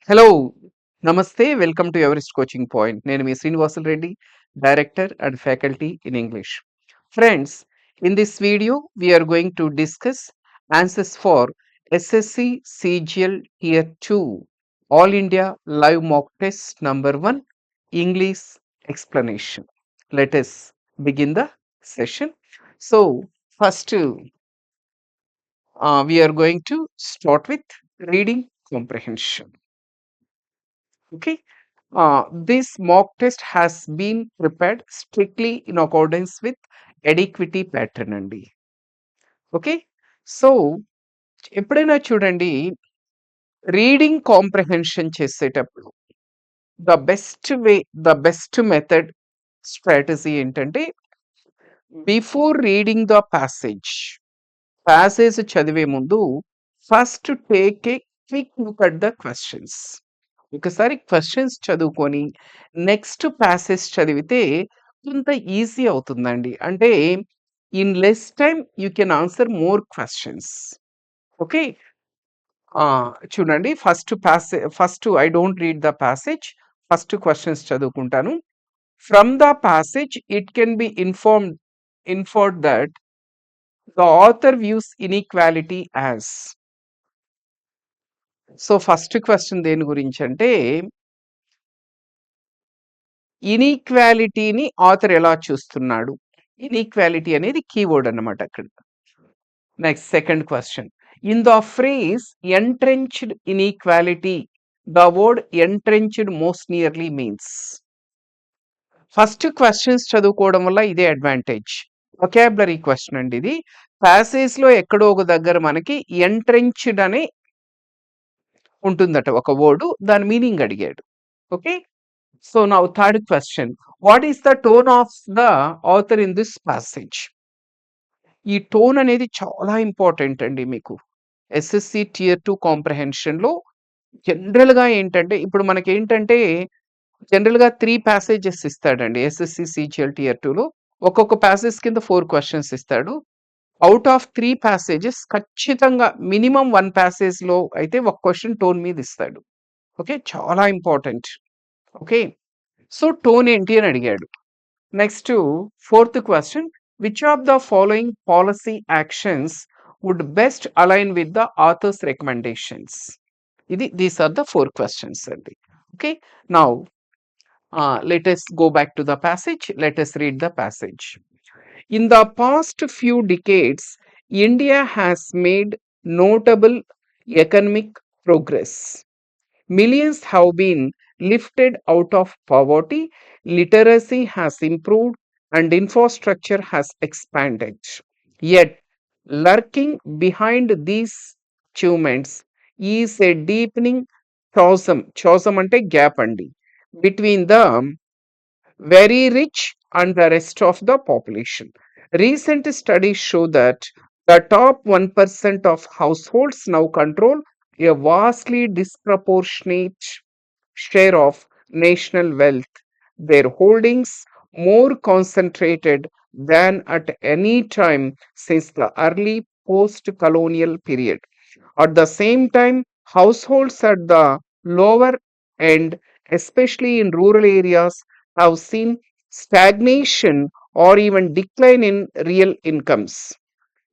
Hello! Namaste. Welcome to Everest coaching point. నేను మీ Srinivasulu Reddy, director and faculty in English. Friends, in this video, we are going to discuss answers for SSC CGL Tier 2 All India Live Mock Test number 1 English explanation. Let us begin the session. So, first, we are going to start with reading comprehension. Okay. This mock test has been prepared strictly in accordance with adequacy pattern అండి. Okay. So, ఎప్పుడైనా చూడండి reading comprehension చేసేటప్పుడు the best method strategy ఏంటంటే before reading the passage చదివే ముందు first take a quick look at the questions. ఒకసారి questions చదువుకొని next passage చదివితే కొంత ఈజీ అవుతుందండి. అంటే in less time you can answer more questions. Okay. చూడండి first I don't read the passage. First questions చదువుకుంటాను. From the passage it can be inferred that the author views inequality as. So first question దేని గురించి అంటే ఇన్ఈక్వాలిటీని author ఎలా చూస్తున్నాడు? Inequality అనేది keyword అన్నమాట అక్కడ. Next second question. In the phrase entrenched inequality the word entrenched most nearly means. First questions చదువుకోవడం వల్ల ఇదే అడ్వాంటేజ్. వొకాబులరీ క్వశ్చన్ అండి ఇది. ప్యాసేజ్ లో ఎక్కడో ఒక దగ్గర మనకి ఎంట్రెంచ్డ్ అనే ఉంటుందట ఒక వర్డ్. దాని మీనింగ్ అడిగాడు. Okay. So now third question. What is the tone of the author in this passage? ఈ టోన్ అనేది చాలా ఇంపార్టెంట్ అండి మీకు. ఎస్ఎస్సి టియర్ 2 కాంప్రహెన్షన్ లో జనరల్ గా ఏంటంటే ఇప్పుడు మనకేంటంటే జనరల్ గా 3 ప్యాసేజెస్ ఇస్తాడండి ఎస్ఎస్సి సిజిఎల్ టియర్ 2 లో. ఒక్కొక్క ప్యాసేజ్ కింద 4 క్వశ్చన్స్ ఇస్తాడు. అవుట్ ఆఫ్ 3 ప్యాసేజెస్ ఖచ్చితంగా మినిమం 1 ప్యాసేజ్ లో అయితే ఒక క్వశ్చన్ టోన్ మీద ఇస్తాడు. ఓకే. చాలా ఇంపార్టెంట్. ఓకే. సో టోన్ ఏంటి అని అడిగాడు. Next fourth question. Which of the following policy actions would best align with the author's recommendations? These are the 4 questions అండి. Okay. Now let us go back to the passage. Let us read the passage. In the past few decades, India has made notable economic progress. Millions have been lifted out of poverty, literacy has improved, and infrastructure has expanded. Yet, lurking behind these achievements is a deepening chasm ante gap andi between the very rich and the rest of the population. Recent studies show that the top 1% of households now control a vastly disproportionate share of national wealth, their holdings more concentrated than at any time since the early post colonial period. At the same time, households at the lower end, especially in rural areas, have seen stagnation or even decline in real incomes.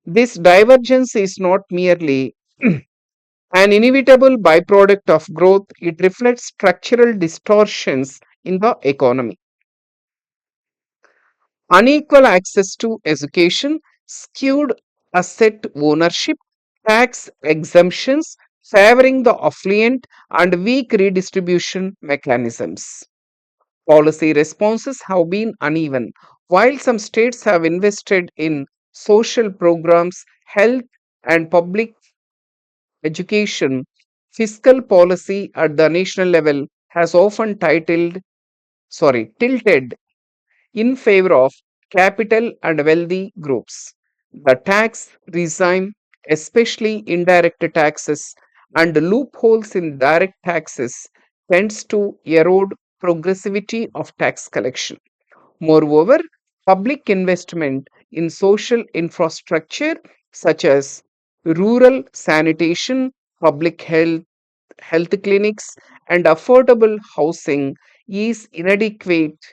This divergence is not merely an inevitable byproduct of growth, it reflects structural distortions in the economy. Unequal access to education, skewed asset ownership, tax exemptions favoring the affluent, and weak redistribution mechanisms. Policy responses have been uneven. While some states have invested in social programs, health, and public education, fiscal policy at the national level has often tilted in favor of capital and wealthy groups. The tax regime, especially indirect taxes and loopholes in direct taxes, tends to erode progressivity of tax collection. Moreover, public investment in social infrastructure such as rural sanitation, public health, health clinics, and affordable housing is inadequate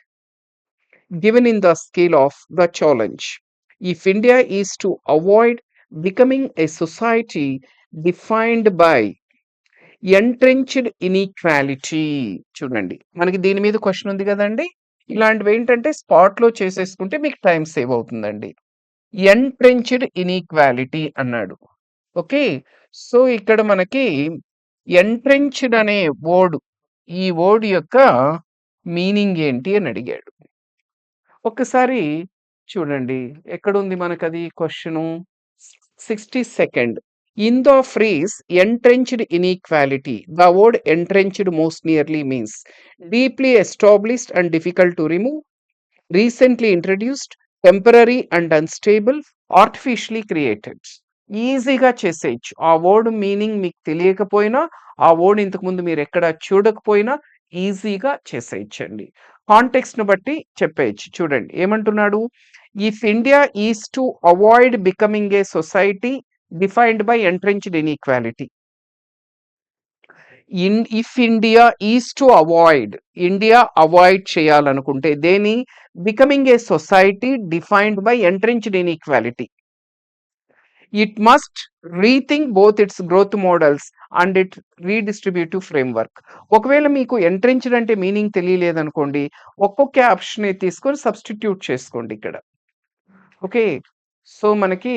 given in the scale of the challenge. If India is to avoid becoming a society defined by entrenched inequality, చూడండి మనకి దీని మీద question ఉంది కదండి. ఇలాంటివి ఏంటంటే spot లో చేసేసుకుంటే మీకు టైం సేవ్ అవుతుందండి. ఎంట్రెంచ్డ్ ఇన్ఈక్వాలిటీ అన్నాడు. ఓకే, సో ఇక్కడ మనకి ఎంట్రెంచ్డ్ అనే వర్డ్, ఈ వర్డ్ యొక్క మీనింగ్ ఏంటి అని అడిగాడు. ఒక్కసారి చూడండి ఎక్కడుంది మనకది question. 62nd. In the phrase entrenched inequality, the word entrenched most nearly means deeply established and difficult to remove, recently introduced, temporary and unstable, artificially created. ఈజీగా చేసేయచ్చు. ఆ వర్డ్ మీనింగ్ మీకు తెలియకపోయినా, ఆ వర్డ్ ఇంతకుముందు మీరు ఎక్కడ చూడకపోయినా ఈజీగా చేసేయచ్చండి. కాంటెక్స్ట్ ను బట్టి చెప్పేయచ్చు. చూడండి ఏమంటున్నాడు. If India is to avoid becoming a society defined by entrenched inequality. If India is to avoid, India avoid చేయాలనుకుంటే దేని, becoming a society defined by entrenched inequality, it must rethink both its growth models and it redistributive framework. ఒకవేళ మీకు entrenched అంటే meaning తెలియలేదనుకోండి, ఒక్కొక్క option తీసుకొని substitute చేసుకోండి ఇక్కడ. Okay, so మనకి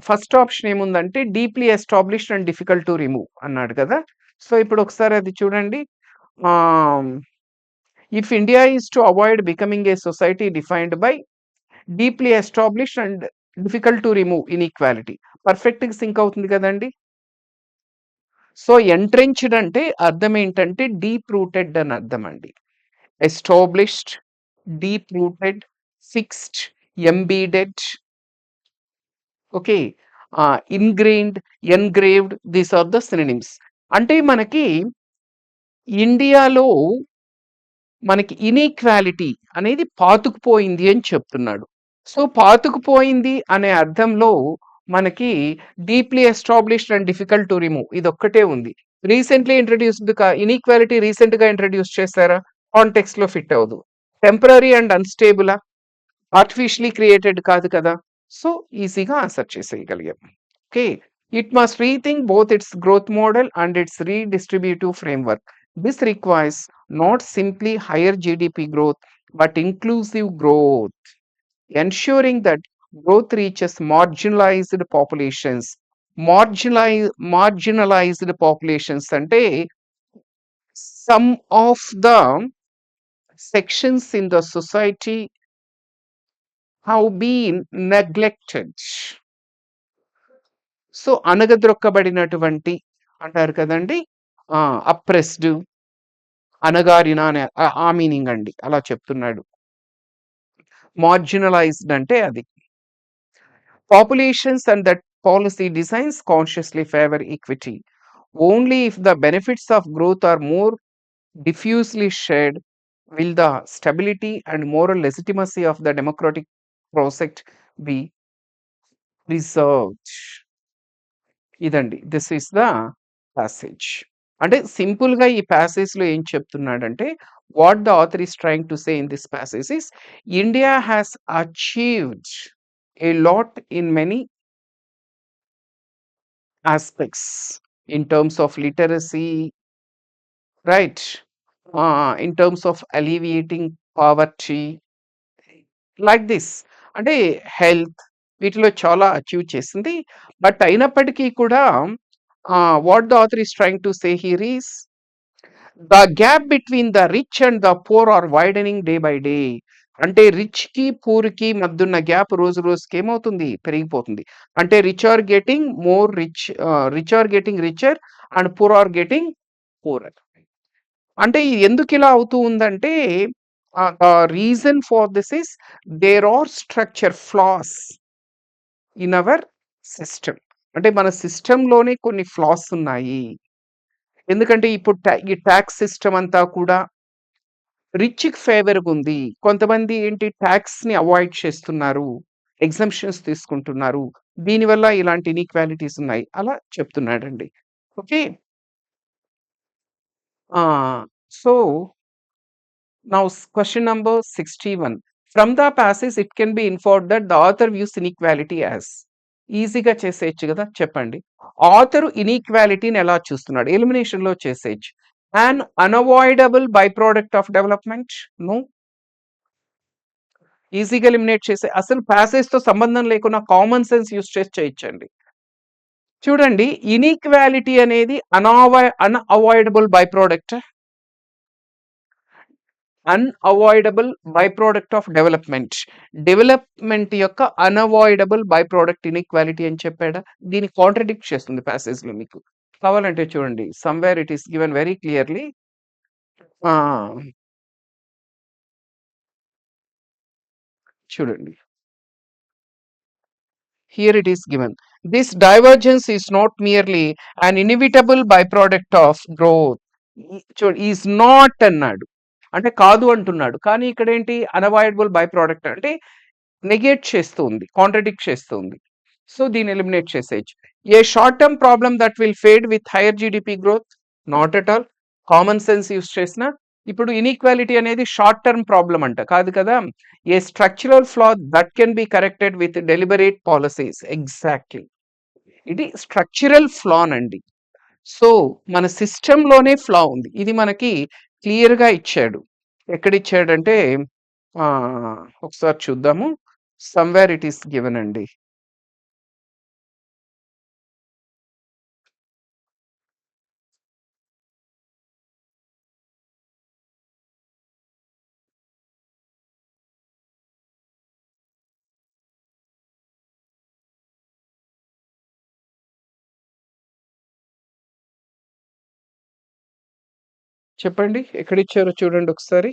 ఫస్ట్ ఆప్షన్ ఏముందంటే deeply established and difficult to remove అన్నాడు కదా. సో ఇప్పుడు ఒకసారి అది చూడండి. If India is to avoid becoming a society defined by deeply established and difficult to remove inequality, perfect గా సింక్ అవుతుంది కదండి. సో ఎంట్రెంచ్డ్ అంటే అర్థం ఏంటంటే డీప్ రూటెడ్ అని అర్థం అండి. Established, deep rooted, fixed, embedded, okay, ingrained, engraved, these are the synonyms. అంటే మనకి ఇండియాలో మనకి ఇన్ఈక్వాలిటీ అనేది పాతుకుపోయింది అని చెప్తున్నాడు. సో పాతుకుపోయింది అనే అర్థంలో మనకి deeply established and difficult to remove ఇది ఒక్కటే ఉంది. రీసెంట్లీ ఇంట్రడ్యూస్డ్ ఇన్ఈక్వాలిటీ రీసెంట్ గా ఇంట్రడ్యూస్ చేశారా, కాంటెక్స్ట్ లో ఫిట్ అవ్వదు. Temporary and unstable, artificially created కాదు కదా. సో ఈజీగా ఆన్సర్ చేసేయగలిగాం. Okay, it must rethink both its growth model and its redistributive framework. This requires not simply higher GDP growth, but inclusive growth, ensuring that growth reaches marginalized populations. Marginalized populations అంటే some of the sections in the society have been neglected. So అనగద్రొక్కబడినటువంటి అంటారు కదండి, oppressed, అనగారిన అనే ఆ meaning అండి, అలా చెప్తున్నాడు. మార్జినలైజ్డ్ అంటే అది. Populations and that policy designs consciously favour equity. Only if the benefits of growth are more diffusely shared will the stability and moral legitimacy of the democratic process be preserved. ఇదండి, this is the passage. అంటే simple గా ఈ passage లో ఏం చెప్తున్నాడంటే, what the author is trying to say in this passage is India has achieved a lot in many aspects in terms of literacy, right? In terms of alleviating poverty, like this. అంటే health, వీటిలో చాలా achieve చేసింది. But అయినప్పటికీ కూడా what the author is trying to say here is the gap between the rich and the poor are widening day by day. అంటే rich కి poor కి మధ్య ఉన్న గ్యాప్ రోజు రోజుకి ఏమవుతుంది, పెరిగిపోతుంది. అంటే rich are getting more rich, rich are getting richer and poor are getting poorer. అంటే ఎందుకు ఇలా అవుతూ ఉందంటే reason for this is there are structure flaws in our system. అంటే మన సిస్టంలోనే కొన్ని ఫ్లాస్ ఉన్నాయి. ఎందుకంటే ఇప్పుడు ఈ ట్యాక్స్ సిస్టమ్ అంతా కూడా రిచ్కి ఫేవర్గా ఉంది. కొంతమంది ఏంటి ట్యాక్స్ ని అవాయిడ్ చేస్తున్నారు, ఎగ్జంప్షన్స్ తీసుకుంటున్నారు. దీనివల్ల ఇలాంటి ఇన్ఈక్వాలిటీస్ ఉన్నాయి, అలా చెప్తున్నాడండి. Okay, So now question number 61. From the passage it can be inferred that the author views inequality as ఈజీగా చేసేయచ్చు కదా చెప్పండి ఆథర్ ఇన్ఈక్వాలిటీని ఎలా చూస్తున్నాడు ఎలిమినేషన్ లో చేసేయచ్చు an unavoidable byproduct of development no ఈజీగా ఎలిమినేట్ చేసే అసలు ప్యాసేజ్ తో సంబంధం లేకుండా కామన్ సెన్స్ యూస్ చేసి చేయొచ్చండి చూడండి ఇన్ఈక్వాలిటీ అనేది unavoidable by product unavoidable by product of development యొక్క అన్అవాయిడబుల్ బై ప్రోడక్ట్ ఇన్ఈక్వాలిటీ అని చెప్పాడా దీన్ని కాంట్రడిక్ట్ చేస్తుంది ప్యాసేజ్ లో మీకు కావాలంటే చూడండి somewhere it is given very clearly చూడండి here it is given this divergence is not merely an inevitable byproduct of growth is not అన్నాడు అంటే కాదు అంటున్నాడు కానీ ఇక్కడ ఏంటి అన్అవాయిడబుల్ బై ప్రోడక్ట్ అంటే నెగేట్ చేస్తుంది కాంట్రడిక్ట్ చేస్తుంది సో దీన్ని ఎలిమినేట్ చేసేయచ్చు a short term problem that will fade with higher GDP growth not at all common sense use చేసిన ఇప్పుడు ఇన్ఈక్వాలిటీ అనేది షార్ట్ టర్మ్ ప్రాబ్లం అంట కాదు కదా a structural flaw that can be corrected with deliberate policies exactly ఇది structural flaw అండి so మన system లోనే ఫ్లా ఉంది ఇది మనకి క్లియర్ గా ఇచ్చాడు ఎక్కడ ఇచ్చాడంటే ఒకసారి చూద్దాము సమ్వేర్ ఇట్ ఈస్ గివెన్ అండి చెప్పండి ఎక్కడ ఇచ్చారో చూడండి ఒకసారి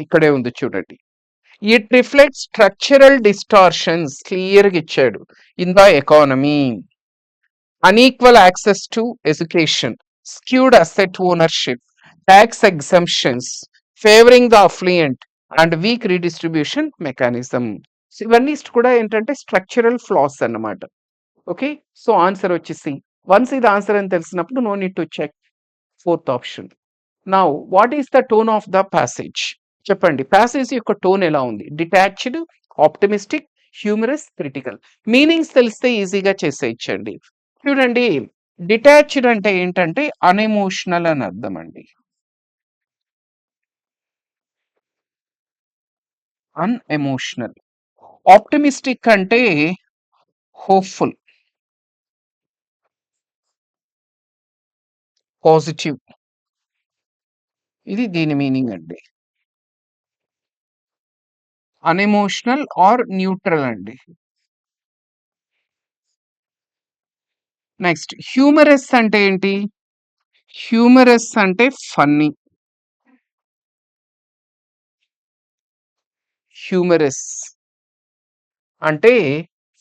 ఇక్కడే ఉంది చూడండి ఇట్ రిఫ్లెక్ట్ స్ట్రక్చరల్ డిస్టార్షన్స్ క్లియర్గా ఇచ్చాడు in the economy unequal access to education skewed asset ownership tax exemptions favoring the affluent and weak redistribution mechanism ఇవన్నీ కూడా ఏంటంటే స్ట్రక్చరల్ ఫ్లాస్ అన్నమాట ఓకే సో ఆన్సర్ వచ్చేసి వన్స్ ఇది ఆన్సర్ అని తెలిసినప్పుడు no need to check fourth option now what is the tone of the passage చెప్పండి passage యొక్క టోన్ ఎలా ఉంది detached optimistic humorous critical meanings తెలిస్తే ఈజీగా చేసేయచ్చండి చూడండి డిటాచ్డ్ అంటే ఏంటంటే అన్ఎమోషనల్ అని అర్థం అండి అన్ఎమోషనల్ ఆప్టిమిస్టిక్ అంటే హోప్ఫుల్ పాజిటివ్ ఇది దీని మీనింగ్ అండి అన్ఎమోషనల్ ఆర్ న్యూట్రల్ అండి నెక్స్ట్ హ్యూమరస్ అంటే ఏంటి హ్యూమరస్ అంటే ఫన్నీ హ్యూమరస్ అంటే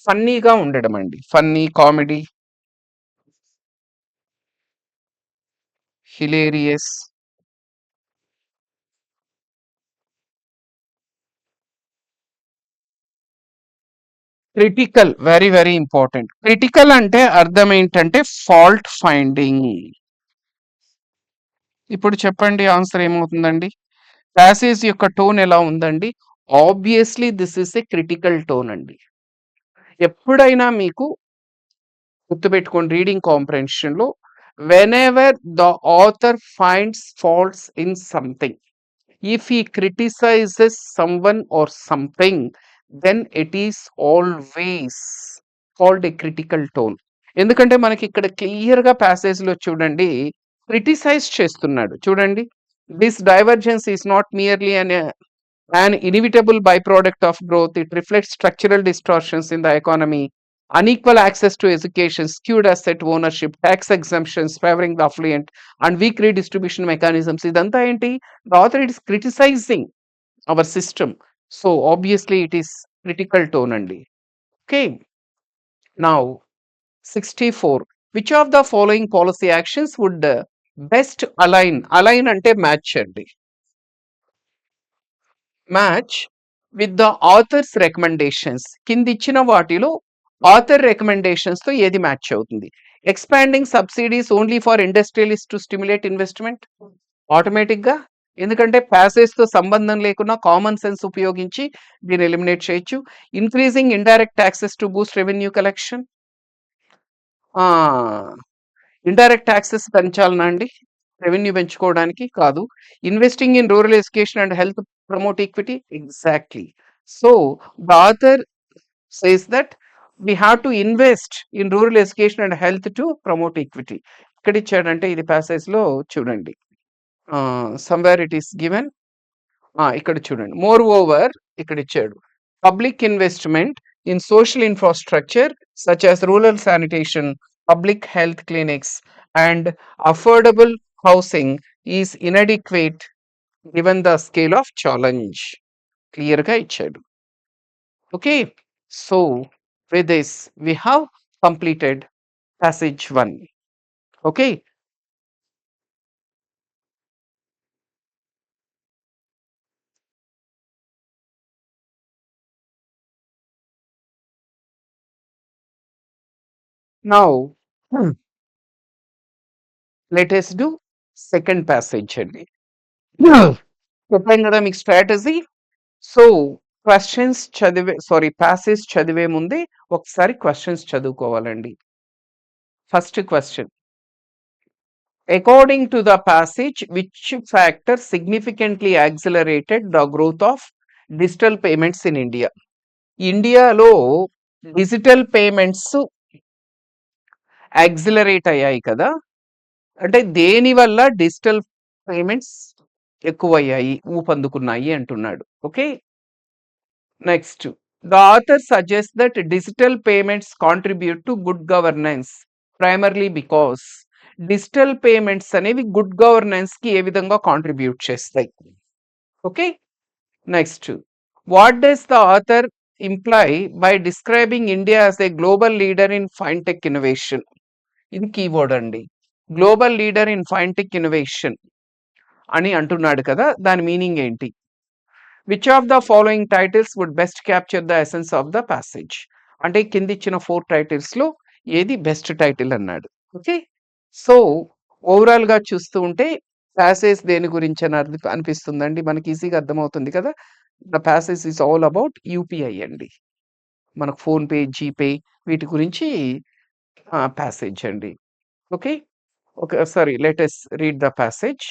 ఫన్నీగా ఉండడం అండి funny comedy hilarious critical very very important critical అంటే అర్థం ఏంటంటే ఫాల్ట్ ఫైండింగ్ ఇప్పుడు చెప్పండి ఆన్సర్ ఏమవుతుందండి ప్యాసేజ్ యొక్క టోన్ ఎలా ఉందండి obviously this is a critical tone అండి ఎప్పుడైనా మీకు గుర్తుపెట్టుకోండి రీడింగ్ కాంప్రహెన్షన్ లో whenever the author finds faults in something if he criticises someone or something then it is always called a critical tone ఎందుకంటే మనకి ఇక్కడ క్లియర్ గా ప్యాసేజ్ లో చూడండి క్రిటిసైజ్ చేస్తున్నాడు చూడండి this divergence is not merely an inevitable byproduct of growth. It reflects structural distortions in the economy, unequal access to education, skewed asset ownership, tax exemptions favoring the affluent, and weak redistribution mechanisms. Idanta enti? The author is criticizing our system. So obviously it is critical tone andi. Okay. Now 64. Which of the following policy actions would best align ante match andi. Match with the author's recommendations కింద ఇచ్చిన వాటిలో author రికమెండేషన్స్తో ఏది match అవుతుంది? Expanding subsidies only for industrialist to stimulate investment ఆటోమేటిక్గా, ఎందుకంటే ప్యాసేజ్తో సంబంధం లేకుండా common sense ఉపయోగించి దీన్ని ఎలిమినేట్ చేయొచ్చు. Increasing indirect taxes to boost revenue collection, indirect taxes పెంచాలనా అండి రెవెన్యూ పెంచుకోవడానికి? కాదు. Investing in rural education and health promote equity, exactly. So the author says that we have to invest in rural education and health to promote equity. ఇక్కడ ఇచ్చాడంటే ఇది passage లో చూడండి, somewhere it is given, ఇక్కడ చూడండి. More over ఇక్కడ ఇచ్చాడు, public investment in social infrastructure such as rural sanitation, public health clinics and affordable housing is inadequate given the scale of challenge. క్లియర్గా ఇచ్చాడు. Okay, so with this we have completed passage 1. Okay, now let us do second passage అండి. చెప్పాను కదా మీకు strategy. So questions passage చదివే ముందే ఒకసారి questions చదువుకోవాలండి. First question, according to the passage which factor significantly accelerated the growth of digital payments in India? ఇండియాలో digital payments accelerate అయ్యాయి కదా, అంటే దేని వల్ల డిజిటల్ పేమెంట్స్ ఎక్కువయ్యాయి, ఊపందుకున్నాయి అంటున్నాడు. Okay, next, the author suggest that digital payments contribute to good governance primarily because digital payments అనేవి గుడ్ గవర్నెన్స్ కి ఏ విధంగా కాంట్రిబ్యూట్ చేస్తాయి. Okay, next, what does the author imply by describing India as a global leader in fintech innovation? ఇది keyword అండి, global leader in fintech innovation అని అంటున్నాడు కదా, దాని మీనింగ్ ఏంటి? Which of the following titles would best capture the essence of the passage? అంటే కింద ఇచ్చిన 4 టైటిల్స్ లో ఏది బెస్ట్ టైటిల్ అన్నాడు. ఓకే, సో ఓవరాల్ గా చూస్తూ ఉంటే ప్యాసేజ్ దేని గురించి అని అనిపిస్తుందండి, మనకి ఈజీగా అర్థమవుతుంది కదా. The passage is all about UPI అండి, మనకు ఫోన్పే, జీపే వీటి గురించి ప్యాసేజ్ అండి. ఓకే, ఒకసారి let us read the passage.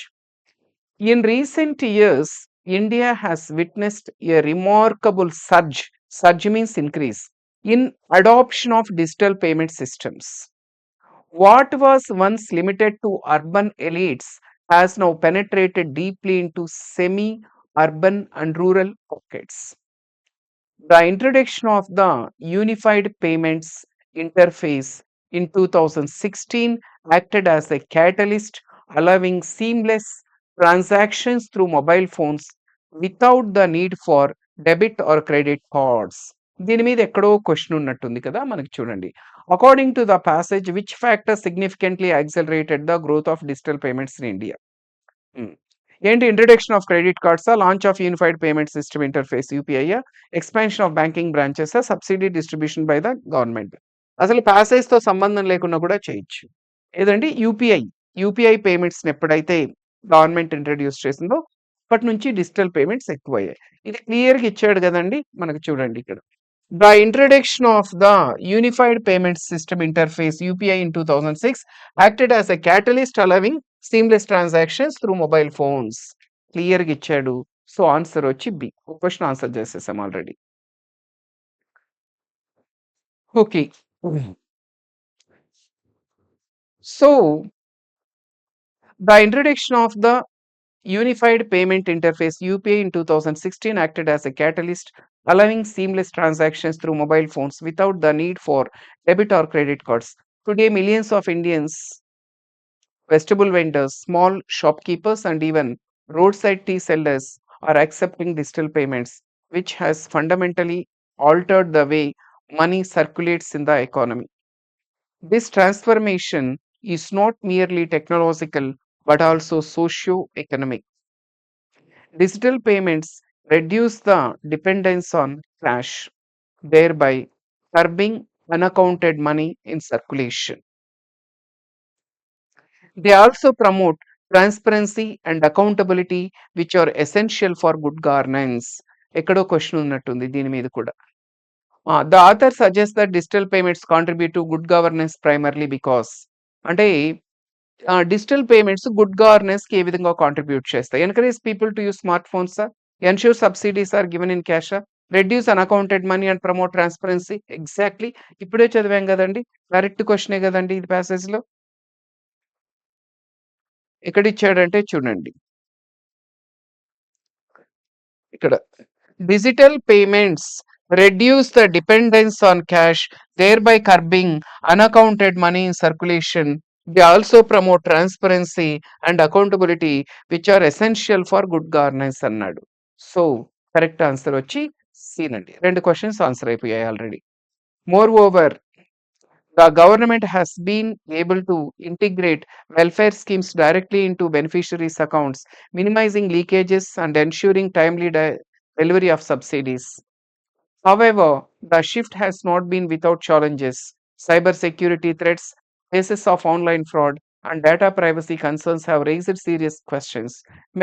In recent years, India has witnessed a remarkable surge means increase, in adoption of digital payment systems. What was once limited to urban elites has now penetrated deeply into semi-urban and rural pockets. The introduction of the Unified Payments Interface in 2016 acted as a catalyst, allowing seamless transactions through mobile phones without the need for debit or credit cards. దీని మీద ఎక్కడో question ఉన్నట్టుంది కదా, మనకి చూడండి. According to the passage which factor significantly accelerated the growth of digital payments in India? ఏంటి, introduction of credit కార్డ్సా, launch of unified payment system interface UPI, expansion of banking branches, subsidy distribution by the government? అసలు passage తో సంబంధం లేకుండా కూడా చేయొచ్చు. ఏదండి, UPI payments ఎప్పుడైతే గవర్నమెంట్ ఇంట్రడ్యూస్ చేసిందో అప్పటి నుంచి డిజిటల్ పేమెంట్స్ ఎక్కువయ్యాయి. ఇది క్లియర్గా ఇచ్చాడు కదండి, మనకు చూడండి ఇక్కడ. The introduction of the unified payment system interface UPI in 2006 acted as a catalyst allowing seamless transactions through mobile phones. క్లియర్గా ఇచ్చాడు. సో ఆన్సర్ వచ్చి బి. క్వశ్చన్ ఆన్సర్ చేసేసాం already. Okay, so the introduction of the Unified Payment Interface UPI in 2016 acted as a catalyst, allowing seamless transactions through mobile phones without the need for debit or credit cards. Today, millions of Indians, vegetable vendors, small shopkeepers, and even roadside tea sellers are accepting digital payments, which has fundamentally altered the way money circulates in the economy. This transformation is not merely technological but also socio-economic. Digital payments reduce the dependence on cash, thereby curbing unaccounted money in circulation. They also promote transparency and accountability, which are essential for good governance. ఎక్కడో question ఉన్నట్టుంది దీని మీద కూడా. The author suggests that digital payments contribute to good governance primarily because అంటే digital payments good governance కి ఏ విధంగా contribute చేస్తాయి? Encourage people to use smart phones, ensure subsidies are given in cash, reduce unaccounted money and promote transparency. Exactly ఇప్పుడే చదివాం కదండి, direct క్వశ్చనే కదండి ఇది ప్యాసేజ్ లో. ఎక్కడ ఇచ్చాడంటే చూడండి ఇక్కడ, digital payments reduce the dependence on cash, thereby curbing unaccounted money in circulation. They also promote transparency and accountability, which are essential for good governance అన్నాడు. సో కరెక్ట్ ఆన్సర్ వచ్చి సీన్ అండి. 2 క్వశ్చన్స్ ఆన్సర్ అయిపోయాయి already. More over, the government has been able to integrate welfare schemes directly into beneficiaries' accounts, minimizing leakages and ensuring timely delivery of subsidies. However, the shift has not been without challenges. Cybersecurity threats, cases of online fraud, and data privacy concerns have raised serious questions.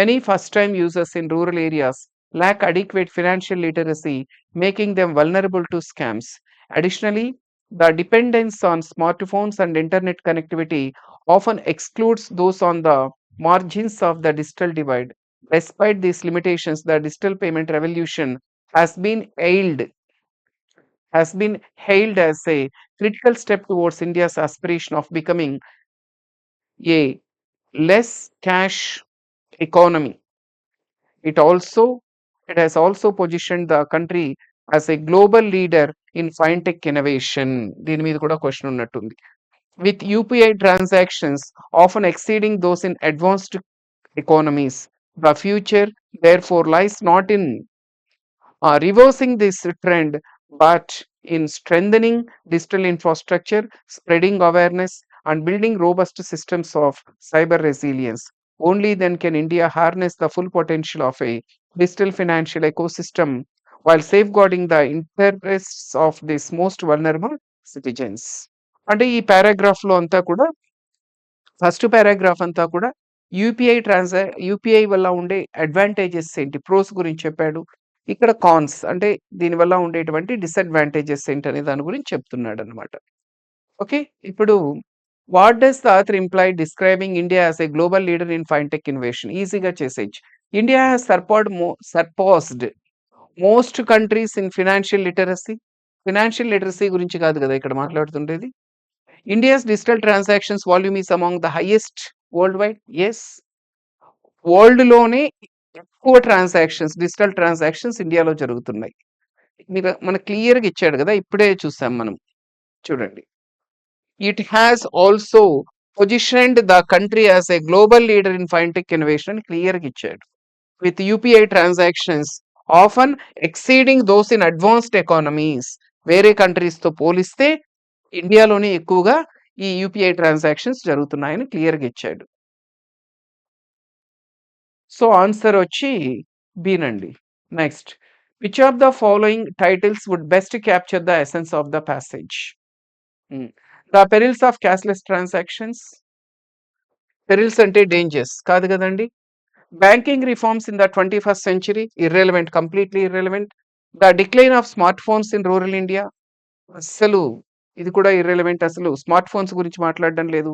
Many first time users in rural areas lack adequate financial literacy, making them vulnerable to scams. Additionally, the dependence on smartphones and internet connectivity often excludes those on the margins of the digital divide. Despite these limitations, the digital payment revolution has been hailed as a critical step towards India's aspiration of becoming a less cash economy. It has also positioned the country as a global leader in fintech innovation. దీని మీద కూడా question ఉన్నట్టుంది. With UPI transactions often exceeding those in advanced economies, the future therefore lies not in reversing this trend, but in strengthening digital infrastructure, spreading awareness, and building robust systems of cyber resilience. Only then can India harness the full potential of a digital financial ecosystem while safeguarding the interests of these most vulnerable citizens. అంటే ఈ paragraph లో అంతా కూడా, first paragraph అంతా కూడా UPI వల్ల ఉండే advantages ఏంటి, ప్రోస్ గురించి చెప్పాడు. ఇక్కడ కాన్స్ అంటే దీనివల్ల ఉండేటువంటి డిసడ్వాంటేజెస్ ఏంటి అనే దాని గురించి చెప్తున్నాడు అనమాట. ఓకే, ఇప్పుడు what does the author imply describing India as a global leader in fintech innovation? ఈజీగా చేసేయచ్చు. India has surpassed most countries in financial literacy. Financial literacy గురించి కాదు కదా ఇక్కడ మాట్లాడుతుండేది. India's digital transactions volume is among the highest worldwide. Yes, world లోనే ఎక్కువ transactions, digital transactions ఇండియాలో జరుగుతున్నాయి. మీరు మనకు క్లియర్గా ఇచ్చాడు కదా, ఇప్పుడే చూసాం మనం. చూడండి, it has also positioned the country as a global leader in fintech innovation అని క్లియర్గా ఇచ్చాడు. With UPI transactions often exceeding those in advanced economies. వేరే కంట్రీస్ తో పోలిస్తే ఇండియాలోనే ఎక్కువగా ఈ యూపీఐ ట్రాన్సాక్షన్స్ జరుగుతున్నాయని క్లియర్గా ఇచ్చాడు. సో ఆన్సర్ వచ్చి బీనండి. Next, which of the following titles would best capture the essence of the passage? The perils of cashless transactions. Perils అంటే డేంజర్స్ కాదు కదండి. Banking reforms in the 21st century, irrelevant, completely irrelevant. The decline of smartphones in rural India, అస్సలు ఇది కూడా irrelevant, అసలు smart phones గురించి మాట్లాడడం లేదు.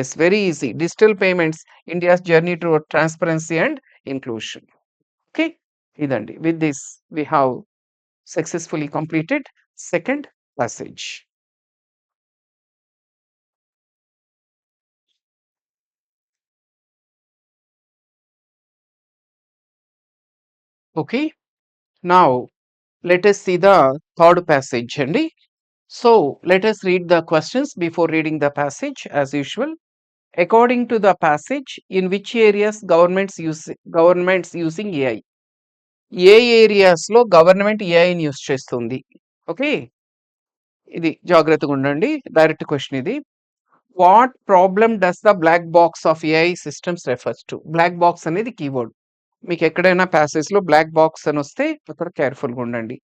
Yes, very easy. Digital payments, India's journey to transparency and inclusion. Okay, ఇదండి. With this we have successfully completed second passage. Okay, now let us see the third passage అండి. So let us read the questions before reading the passage as usual. According to the passage, in which areas governments using AI? ఏ areas లో government ఏఐని use చేస్తుంది? Okay, ఇది జాగ్రత్తగా ఉండండి. Direct question ఇది. What problem does the black box of AI systems refers to? Black box అనేది keyword. మీకు ఎక్కడైనా ప్యాసేజ్ లో బ్లాక్ బాక్స్ అని వస్తే అక్కడ కేర్ఫుల్ గా ఉండండి.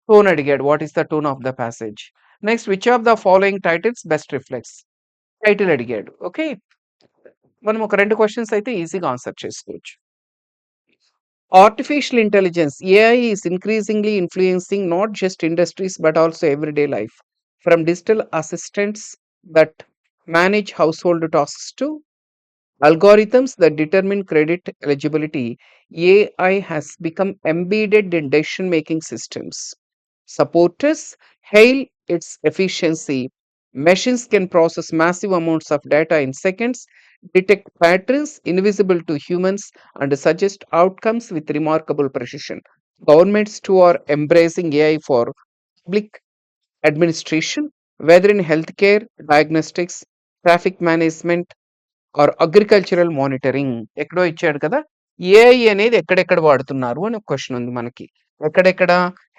టోన్ అడిగాడు, what is the tone of the passage? Next which of the following titles best reflects title అడిగాడు. ఓకే, మనం ఒక 2 క్వెషన్స్ అయితే ఈజీగా ఆన్సర్ చేసుకోవచ్చు. Artificial intelligence AI is increasingly influencing not just industries but also everyday life. From digital assistants that manage household tasks to algorithms that determine credit eligibility, AI has become embedded in decision making systems. Supporters hail its efficiency. Machines can process massive amounts of data in seconds, detect patterns invisible to humans, and suggest outcomes with remarkable precision. Governments too are embracing AI for public administration, whether in healthcare, diagnostics, traffic management, or agricultural monitoring. ఎక్కడో ఇచ్చాడు కదా, AI అనేది ఎక్కడెక్కడ వాడుతున్నారు అని ఒక question ఉంది మనకి. ఎక్కడెక్కడ?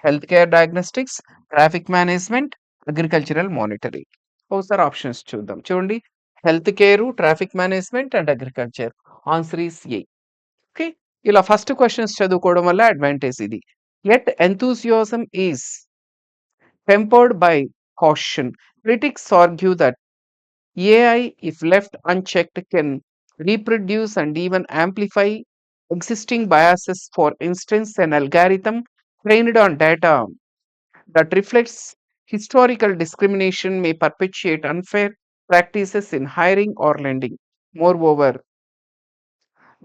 Health care diagnostics, traffic management, agricultural monitoring. ఒకసారి ఆప్షన్స్ చూద్దాం. చూడండి, health care, traffic management and agriculture. Answer is A. Okay, ఇలా ఫస్ట్ క్వశ్చన్స్ చదువుకోవడం వల్ల అడ్వాంటేజ్ ఇది. Yet enthusiasm is tempered by caution. Critics argue that AI, if left unchecked, can reproduce and even amplify existing biases. For instance, an algorithm trained on data that reflects historical discrimination may perpetuate unfair practices in hiring or lending. Moreover,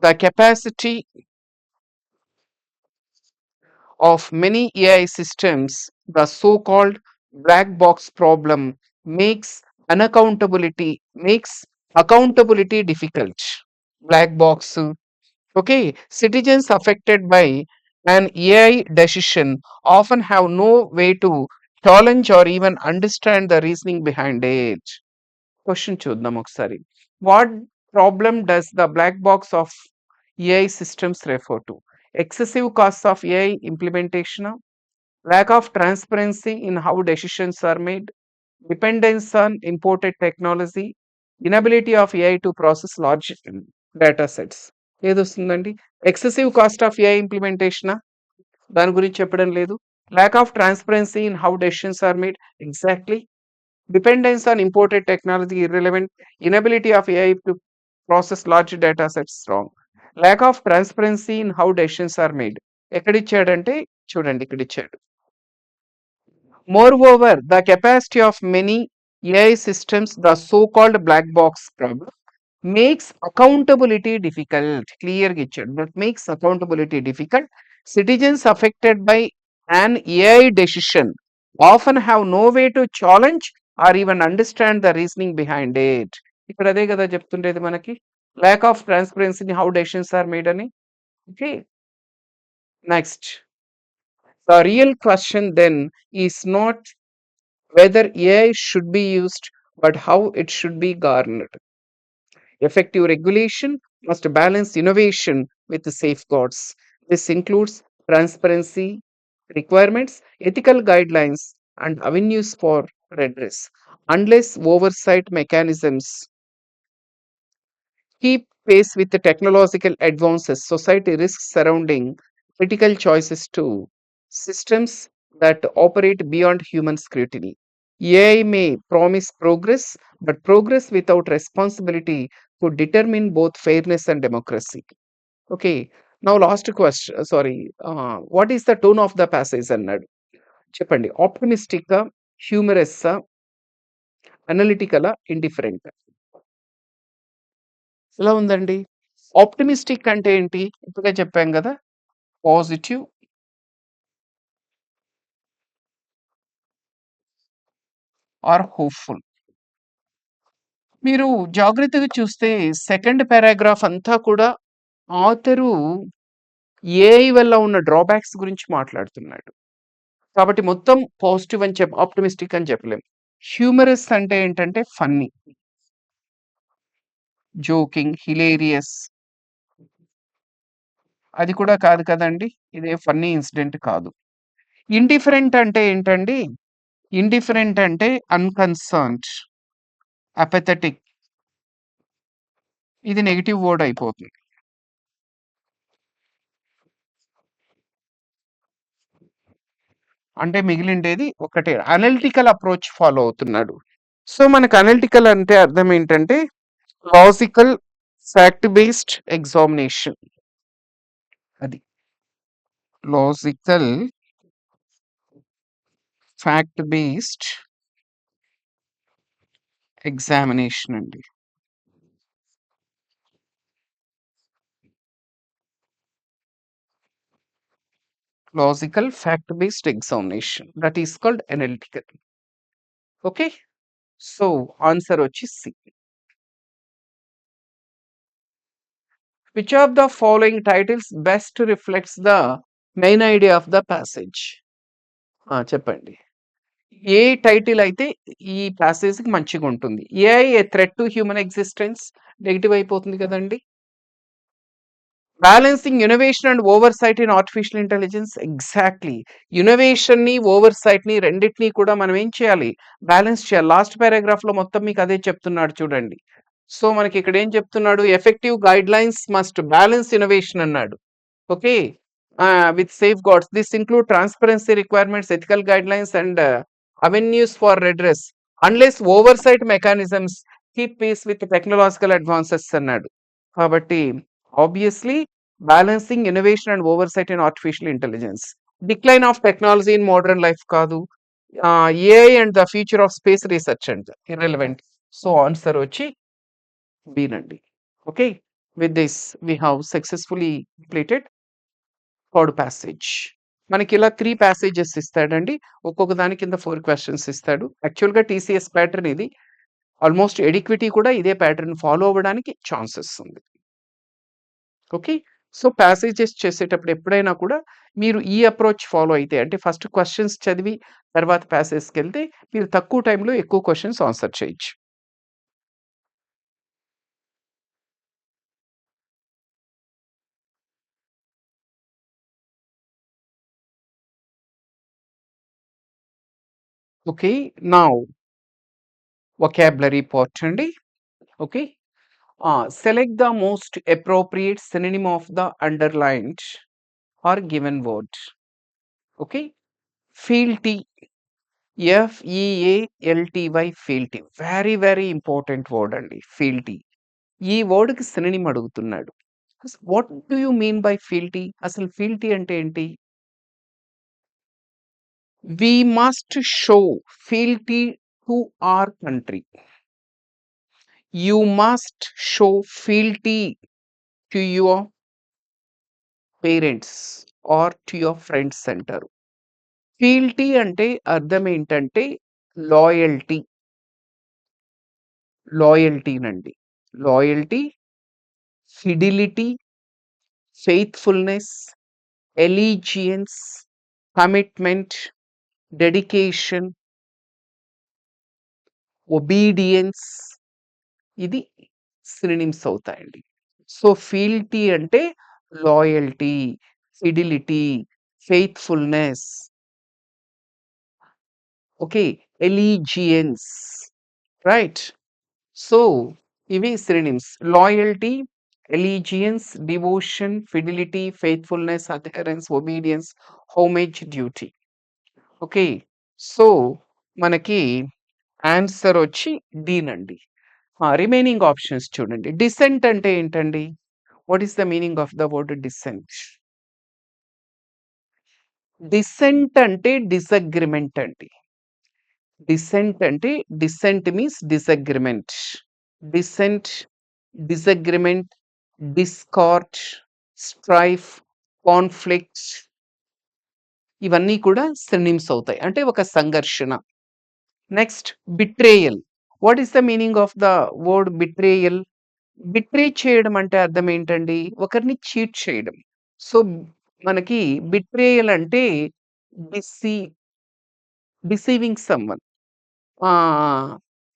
the capacity of many AI systems, the so called black box problem, makes accountability difficult. Black box. Okay, citizens affected by an AI decision often have no way to challenge or even understand the reasoning behind it. Question చూద్దాం ఒకసారి. What problem does the black box of AI systems refer to? Excessive costs of AI implementation, lack of transparency in how decisions are made, dependence on imported technology, inability of AI to process large data sets. ఏదొస్తుందండి? Excessive cost of AI ఇంప్లిమెంటేషనా? దాని గురించి చెప్పడం లేదు. Lack of transparency in how decisions are made. Exactly. Dependence on imported technology irrelevant. Inability of AI to process large data sets wrong. Lack of transparency in how decisions are made. ఎక్కడిచ్చాడంటే చూడండి, ఇక్కడ ఇచ్చాడు. Moreover, the capacity of many AI systems, the so-called black box problem, makes accountability difficult. Clear ఇచ్చాడు. That makes accountability difficult. Citizens affected by an AI decision often have no way to challenge or even understand the reasoning behind it. ఇక్కడ అదే కదా చెప్తుండేది మనకి. Lack of transparency in how decisions are made అని. Okay. Next, the real question then is not whether AI should be used, but how it should be garnered. Effective regulation must balance innovation with the safeguards. This includes transparency requirements, ethical guidelines, and avenues for redress. Unless oversight mechanisms keep pace with the technological advances, society risks surrounding critical choices to systems that operate beyond human scrutiny. AI may promise progress, but progress without responsibility could determine both fairness and democracy. Okay, now last question. Sorry, what is the tone of the passage అన్నాడు. చెప్పండి, optimistic, humorous, analytical, indifferent. ఎలా ఉందండి? Optimistic అంటే ఏంటి? ఇప్పుడే చెప్పాం కదా, positive or hopeful. మీరు జాగ్రత్తగా చూస్తే సెకండ్ పారాగ్రాఫ్ అంతా కూడా ఆథరు ఏఐ వల్ల ఉన్న డ్రాబ్యాక్స్ గురించి మాట్లాడుతున్నాడు. కాబట్టి మొత్తం పాజిటివ్ అని ఆప్టిమిస్టిక్ అని చెప్పలేం. హ్యూమరస్ అంటే ఏంటంటే ఫన్నీ, జోకింగ్, హిలేరియస్. అది కూడా కాదు కదండి, ఇదే ఫన్నీ ఇన్సిడెంట్ కాదు. ఇండిఫరెంట్ అంటే ఏంటండి? ఇండిఫరెంట్ అంటే అన్‌కన్సర్న్డ్, అపాథెటిక్. ఇది నెగెటివ్ వర్డ్ అయిపోతుంది. అంటే మిగిలిండేది ఒకటే. అనలిటికల్ అప్రోచ్ ఫాలో అవుతున్నాడు. సో, మనకు అనలిటికల్ అంటే అర్థం ఏంటంటే లాజికల్, ఫ్యాక్ట్ బేస్డ్ ఎగ్జామినేషన్. అది. లాజికల్, ఫ్యాక్ట్ బేస్డ్ ఎగ్జామినేషన్ అండి. Logical, fact based examination. That is called analytical. Okay. So, answer వచ్చి C. Which of the following titles best reflects the main idea of the passage? చెప్పండి. ఏ title అయితే ఈ ప్యాసేజ్‌కి మంచిగుంటుంది? AI a threat to human existence negative అయిపోతుంది కదండీ! Balancing innovation and oversight in artificial intelligence. Exactly. ఇన్నోవేషన్‌ని, ఓవర్‌సైట్‌ని రెండిటిని కూడా మనం ఏం చేయాలి? బ్యాలెన్స్ చేయాలి. లాస్ట్ పారాగ్రాఫ్‌లో మొత్తం మీకు అదే చెప్తున్నాడు చూడండి. సో, మనకి ఇక్కడ ఏం చెప్తున్నాడు? Effective guidelines must balance innovation అన్నాడు. Okay. with safeguards. This include transparency requirements, ethical guidelines, and avenues for redress. Unless oversight mechanisms keep pace with technological advances అన్నాడు. కాబట్టి obviously balancing innovation and oversight in artificial intelligence. Decline of technology in modern life కాదు. AI and the future of space research and irrelevant. So answer వచ్చి B నండి. Okay. With this we have successfully completed third passage. మనకి ఇలా 3 passages ఇస్తాడండి. ఒక్కొక్క దాని కింద 4 questions ఇస్తాడు. యాక్చువల్‌గా టీసీఎస్ ప్యాటర్న్ ఇది. ఆల్మోస్ట్ ఎడిక్విటీ కూడా ఇదే ప్యాటర్న్ ఫాలో అవ్వడానికి ఛాన్సెస్ ఉంది. ఓకే. సో, ప్యాసేజెస్ చేసేటప్పుడు ఎప్పుడైనా కూడా మీరు ఈ అప్రోచ్ ఫాలో అయితే అంటే ఫస్ట్ క్వెషన్స్ చదివి తర్వాత ప్యాసేజ్‌కెళ్తే మీరు తక్కువ టైంలో ఎక్కువ క్వెషన్స్ ఆన్సర్ చేయొచ్చు. ఓకే. నౌ వొకాబులరీ పార్ట్ అండి. Okay. Select the most appropriate synonym of the underlined or given word. Okay. Fealty. Fealty. Fealty. Very, very important word అండి. Fealty. ఈ వర్డ్‌కి సినోనిమ్ అడుగుతున్నాడు. What do you mean by fealty? అసలు fealty అంటే ఏంటి? We must show fealty to our country. You must show fealty to your parents or to your friends అంటారు. Fealty అంటే అర్థం ఏంటంటే లాయల్టీ. లాయల్టీనండి. Loyalty, fidelity, faithfulness, allegiance, commitment, dedication, obedience ఇది synonyms అవుతాయండి. సో, ఫీల్టీ అంటే loyalty, fidelity, faithfulness. Okay. Allegiance. Right. So, ఇవి synonyms. Loyalty, allegiance, devotion, fidelity, faithfulness, adherence, obedience, homage, duty. Okay. So, మనకి answer వచ్చి D నండి. Remaining options చూడండి. Dissent అంటే ఏంటండి? What is the meaning of the word dissent? Dissent అంటే disagreement అండి. Dissent అంటే dissent means disagreement. Dissent, disagreement, discord, strife, conflict ఇవన్నీ కూడా సినోనిమ్స్ అవుతాయి. అంటే ఒక సంఘర్షణ. Next betrayal. What is the meaning of the word betrayal? Betray చేయడం అంటే అర్థం ఏంటండి? ఒకరిని చీట్ చేయడం. సో, మనకి బిట్రేయల్ అంటే డిసీ deceiving someone. Ah,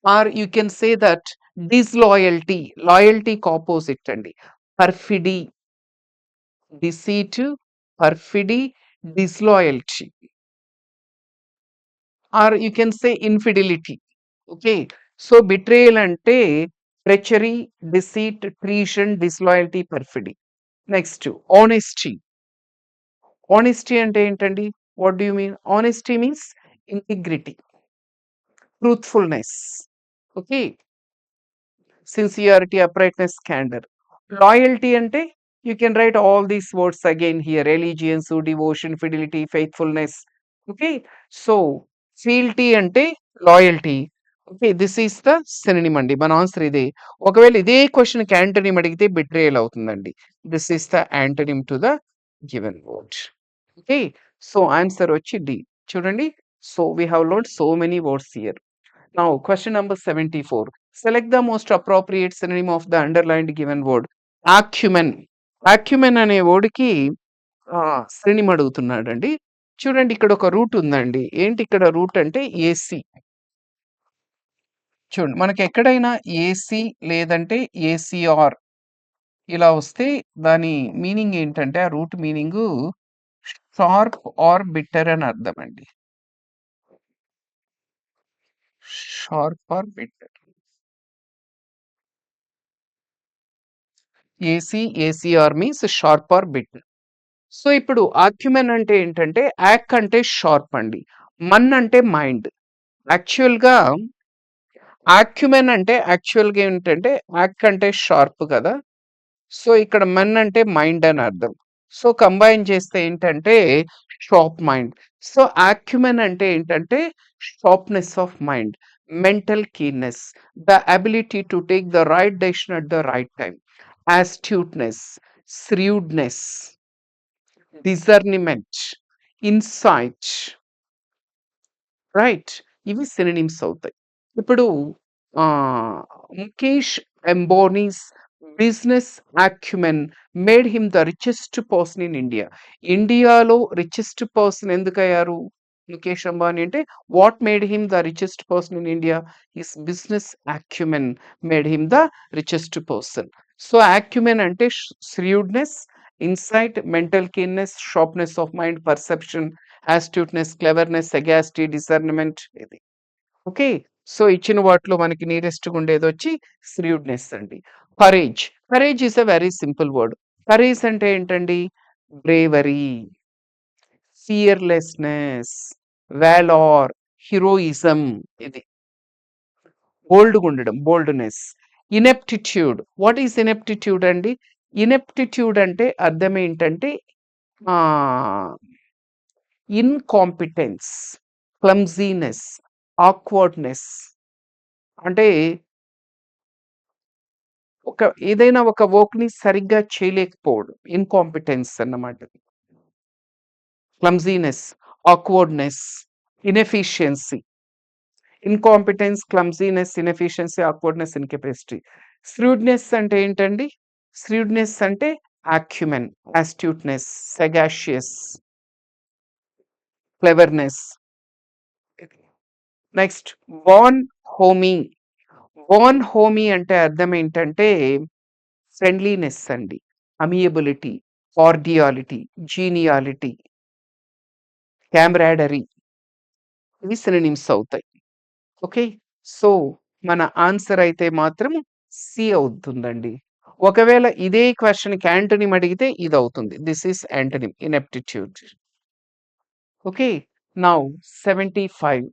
or you can say that disloyalty. లాయల్టీకి అపోజిట్ అండి. Perfidy, deceit, perfidy, disloyalty. Or you can say infidelity. Okay. So, betrayal అంటే treachery, deceit, treason, disloyalty, perfidy. Next honesty. Honesty అంటే ఏంటండి? What do you mean? Honesty means integrity, truthfulness. Okay, sincerity, uprightness, candor. Loyalty ante you can write all these words again here: allegiance, devotion, fidelity, faithfulness. Okay, so fealty ante loyalty. Okay, this is the synonym అండి. మన answer ఇదే. ఒకవేళ ఇదే క్వశ్చన్కి antonym అడిగితే betrayal అవుతుందండి. This is the antonym to the given word. Okay, so answer వచ్చి D. చూడండి, so we have learn so many words here. Now, question number 74. Select the most appropriate synonym of the underlined given word. Acumen. Acumen అనే వర్డ్కి synonym అడుగుతున్నాడండి. చూడండి, ఇక్కడ ఒక route ఉందండి. ఏంటి ఇక్కడ route అంటే ఏసీ. చూడండి, మనకి ఎక్కడైనా ఏసీ లేదంటే ఏసీఆర్ ఇలా వస్తే దాని మీనింగ్ ఏంటంటే, ఆ route meaning sharp are bitter అని అర్థం అండి. Sharp are bitter. AC, ACR means sharp are bitter. So ఇప్పుడు ఆక్యుమెన్ అంటే ఏంటంటే, యాక్ అంటే షార్ప్ అండి, మన్ అంటే మైండ్. యాక్చువల్గా ఆక్యుమెన్ అంటే యాక్చువల్గా ఏంటంటే, యాక్ అంటే షార్ప్ కదా, సో ఇక్కడ మన్ అంటే మైండ్ అని అర్థం. సో కంబైన్ చేస్తే ఏంటంటే షార్ప్ మైండ్. సో ఆక్యుమెన్ అంటే ఏంటంటే sharpness of mind, mental keenness, the ability to take the right decision at the right time, astuteness, shrewdness, discernment, insight, right. ఇవి సినోనిమ్స్ అవుతాయి. ఇప్పుడు Mukesh Ambani's business acumen made him the richest person in India. ఇండియాలో richest person ఎందుకయ్యారు ముఖేష్ అంబానీ అంటే? What made him the richest person in India? His business acumen made him the richest person. So acumen అంటే shrewdness, insight, mental keenness, sharpness of mind, perception, astuteness, cleverness, sagacity, discernment ఇది. Okay, so ఇచ్చిన వాటిలో మనకి nearest ఉండేది వచ్చి shrewdness అండి. Courage. Courage is a very simple word. Courage అంటే ఏంటండి? బ్రేవరీ, ఫియర్లెస్నెస్, వాలార్, హీరోయిజం ఇది. బోల్డ్గా ఉండడం, boldness. Ineptitude. What is ineptitude అండి? ఇనెప్టిట్యూడ్ అంటే అర్థం ఏంటంటే ఇన్కాంపిటెన్స్, క్లమ్జీనెస్, ఆక్వర్డ్నెస్. అంటే ఏదైనా ఒక వర్క్ ని సరిగ్గా చేయలేకపోవడం, ఇన్కాంపిటెన్స్ అన్నమాట. Clumsiness, awkwardness, inefficiency. Incompetence, clumsiness, inefficiency, awkwardness, incapacity. Shrewdness అంటే ఏంటండి? శ్రూడ్నెస్ అంటే acumen, astuteness, sagacious, cleverness. Next, bonhomie. Bonhomie అంటే అర్థం ఏంటంటే ఫ్రెండ్లీనెస్ అండి, అమియబిలిటీ, కార్డియాలిటీ, జీనియాలిటీ, క్యామరాడరీ. ఇవి సినోనిమ్స్ అవుతాయి. ఓకే, సో మన ఆన్సర్ అయితే మాత్రం సి అవుతుందండి. ఒకవేళ ఇదే క్వశ్చన్కి యాంటోనిమ్ అడిగితే ఇది అవుతుంది. This is antonym, ineptitude. Okay, now 75.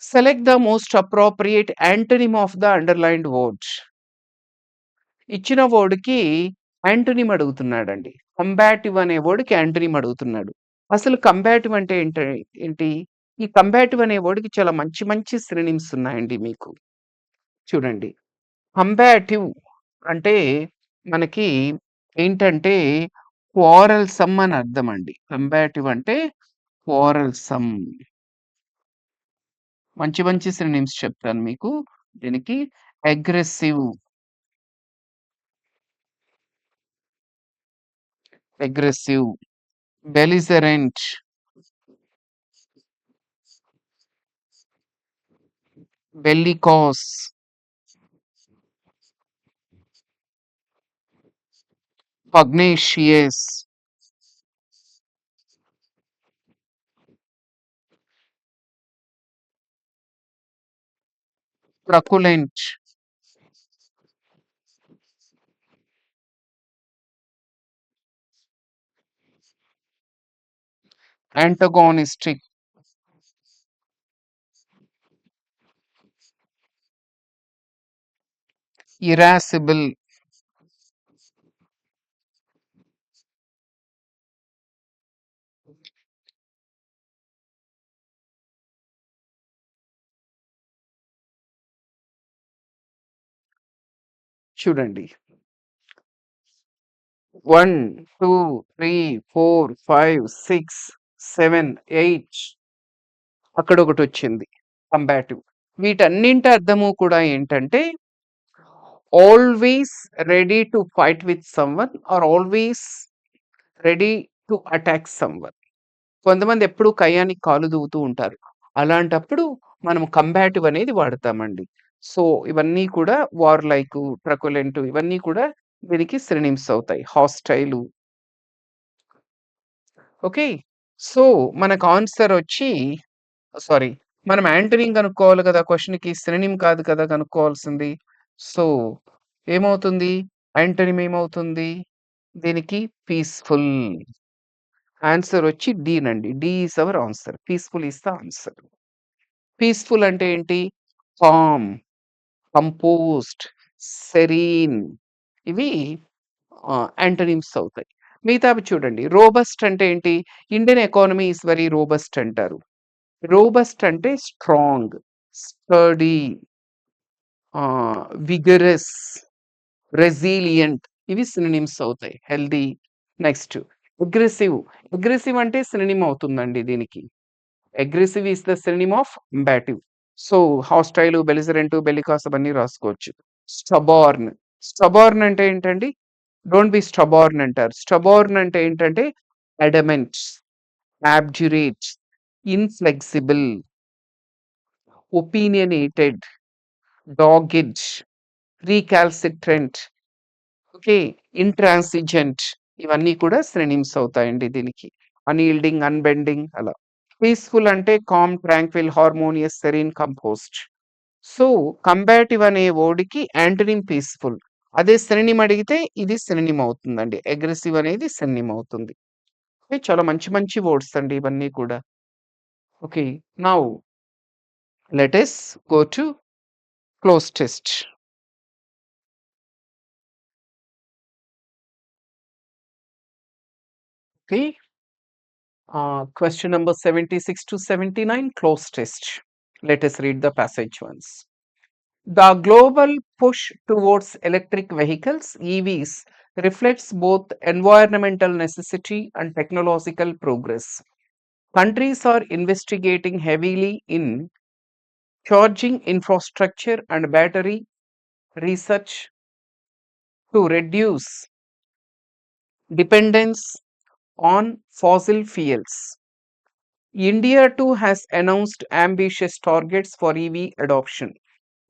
Select the most appropriate antonym of the underlined word. ఇచ్చిన వర్డ్కి యాంటోనిమ్ అడుగుతున్నాడండి. కంబాటివ్ అనే వర్డ్కి యాంటోనిమ్ అడుగుతున్నాడు. అసలు కంబాటివ్ అంటే ఏంటి? ఈ కంబాటివ్ అనే వర్డ్కి చాలా మంచి మంచి సినోనిమ్స్ ఉన్నాయండి మీకు. చూడండి, కంబాటివ్ అంటే మనకి ఏంటంటే క్వారల్సమ్ అని అర్థం అండి. కంబాటివ్ అంటే క్వారల్సమ్. మంచి మంచి సినోనిమ్స్ చెప్తాను మీకు దీనికి. Aggressive, aggressive, belligerent, bellicose, pugnacious, truculent, antagonistic, irascible. చూడండి, 1, 2, 3, 4, 5, 6, 7, 8 అక్కడొకటొచ్చింది కంబాటివ్. వీటన్నింటి అర్థము కూడా ఏంటంటే, always ready to fight with someone or always ready to attack someone. కొంతమంది ఎప్పుడూ కయ్యానికి కాలు దువ్వుతూ ఉంటారు. అలాంటప్పుడు మనం కంబాటివ్ అనేది వాడతామండి. సో, ఇవన్నీ కూడా వార్‌లైకు, ట్రకులెంటు ఇవన్నీ కూడా దీనికి సినోనిమ్స్ అవుతాయి. హాస్టైలు. ఓకే. సో, మనకు ఆన్సరొచ్చి సారీ, మనం యాంటోనిమ్ కనుక్కోవాలి కదా! క్వెషన్‌కి సినోనిమ్ కాదు కదా కనుక్కోవాల్సింది. సో, ఏమవుతుంది? యాంటోనిమ్ ఏమవుతుంది? దీనికి పీస్‌ఫుల్. ఆన్సరొచ్చి డి నండి. D is our answer. Peaceful is the answer. Peaceful అంటే ఏంటి? కామ్, కంపోజ్డ్, సెరీన్ ఇవి యాంటోనిమ్స్ అవుతాయి. మిగతావి చూడండి. రోబస్ట్ అంటే ఏంటి? Indian economy is very robust అంటారు. రోబస్ట్ అంటే స్ట్రాంగ్, స్టర్డీ, విగరస్, రెసిలియంట్ ఇవి సినోనిమ్స్ అవుతాయి. హెల్తీ. Next aggressive. అగ్రెసివ్ అంటే సినోనిమ్ అవుతుందండి దీనికి. Aggressive is the synonym of combative. So, hostile, belligerent, bellicose అవన్నీ రాసుకోవచ్చు. స్టబార్న్. స్టబార్న్ అంటే ఏంటండి? డోంట్ బి స్టబార్న్ అంటారు. స్టబార్న్ అంటే ఏంటంటే అడమెంట్, అబ్జురేట్, ఇన్‌ఫ్లెక్సిబుల్, ఒపీనియనేటెడ్, డాగ్డ్, రీకాల్సిట్రెంట్, ఓకే. ఇంట్రాన్సిజెంట్ ఇవన్నీ కూడా సినోనిమ్స్ అవుతాయండి దీనికి. అన్‌యీల్డింగ్, అన్‌బెండింగ్ అలా. పీస్‌ఫుల్ అంటే calm, tranquil, harmonious, serene, composed. So, combative అనే వర్డ్‌కి యాంటోనిమ్ పీస్‌ఫుల్. అదే సినోనిమ్ అడిగితే ఇది సినోనిమ్ అవుతుందండి. అగ్రెసివ్ అనేది సినోనిమ్ అవుతుంది. ఓకే. చాలా మంచి మంచి వర్డ్స్ అండి ఇవన్నీ కూడా. Okay. Now let us go to close test. Okay. Question number 76 to 79, close test. Let us read the passage once. The global push towards electric vehicles (EVs) reflects both environmental necessity and technological progress. Countries are investigating heavily in charging infrastructure and battery research to reduce dependence on fossil fuels. India too has announced ambitious targets for EV adoption.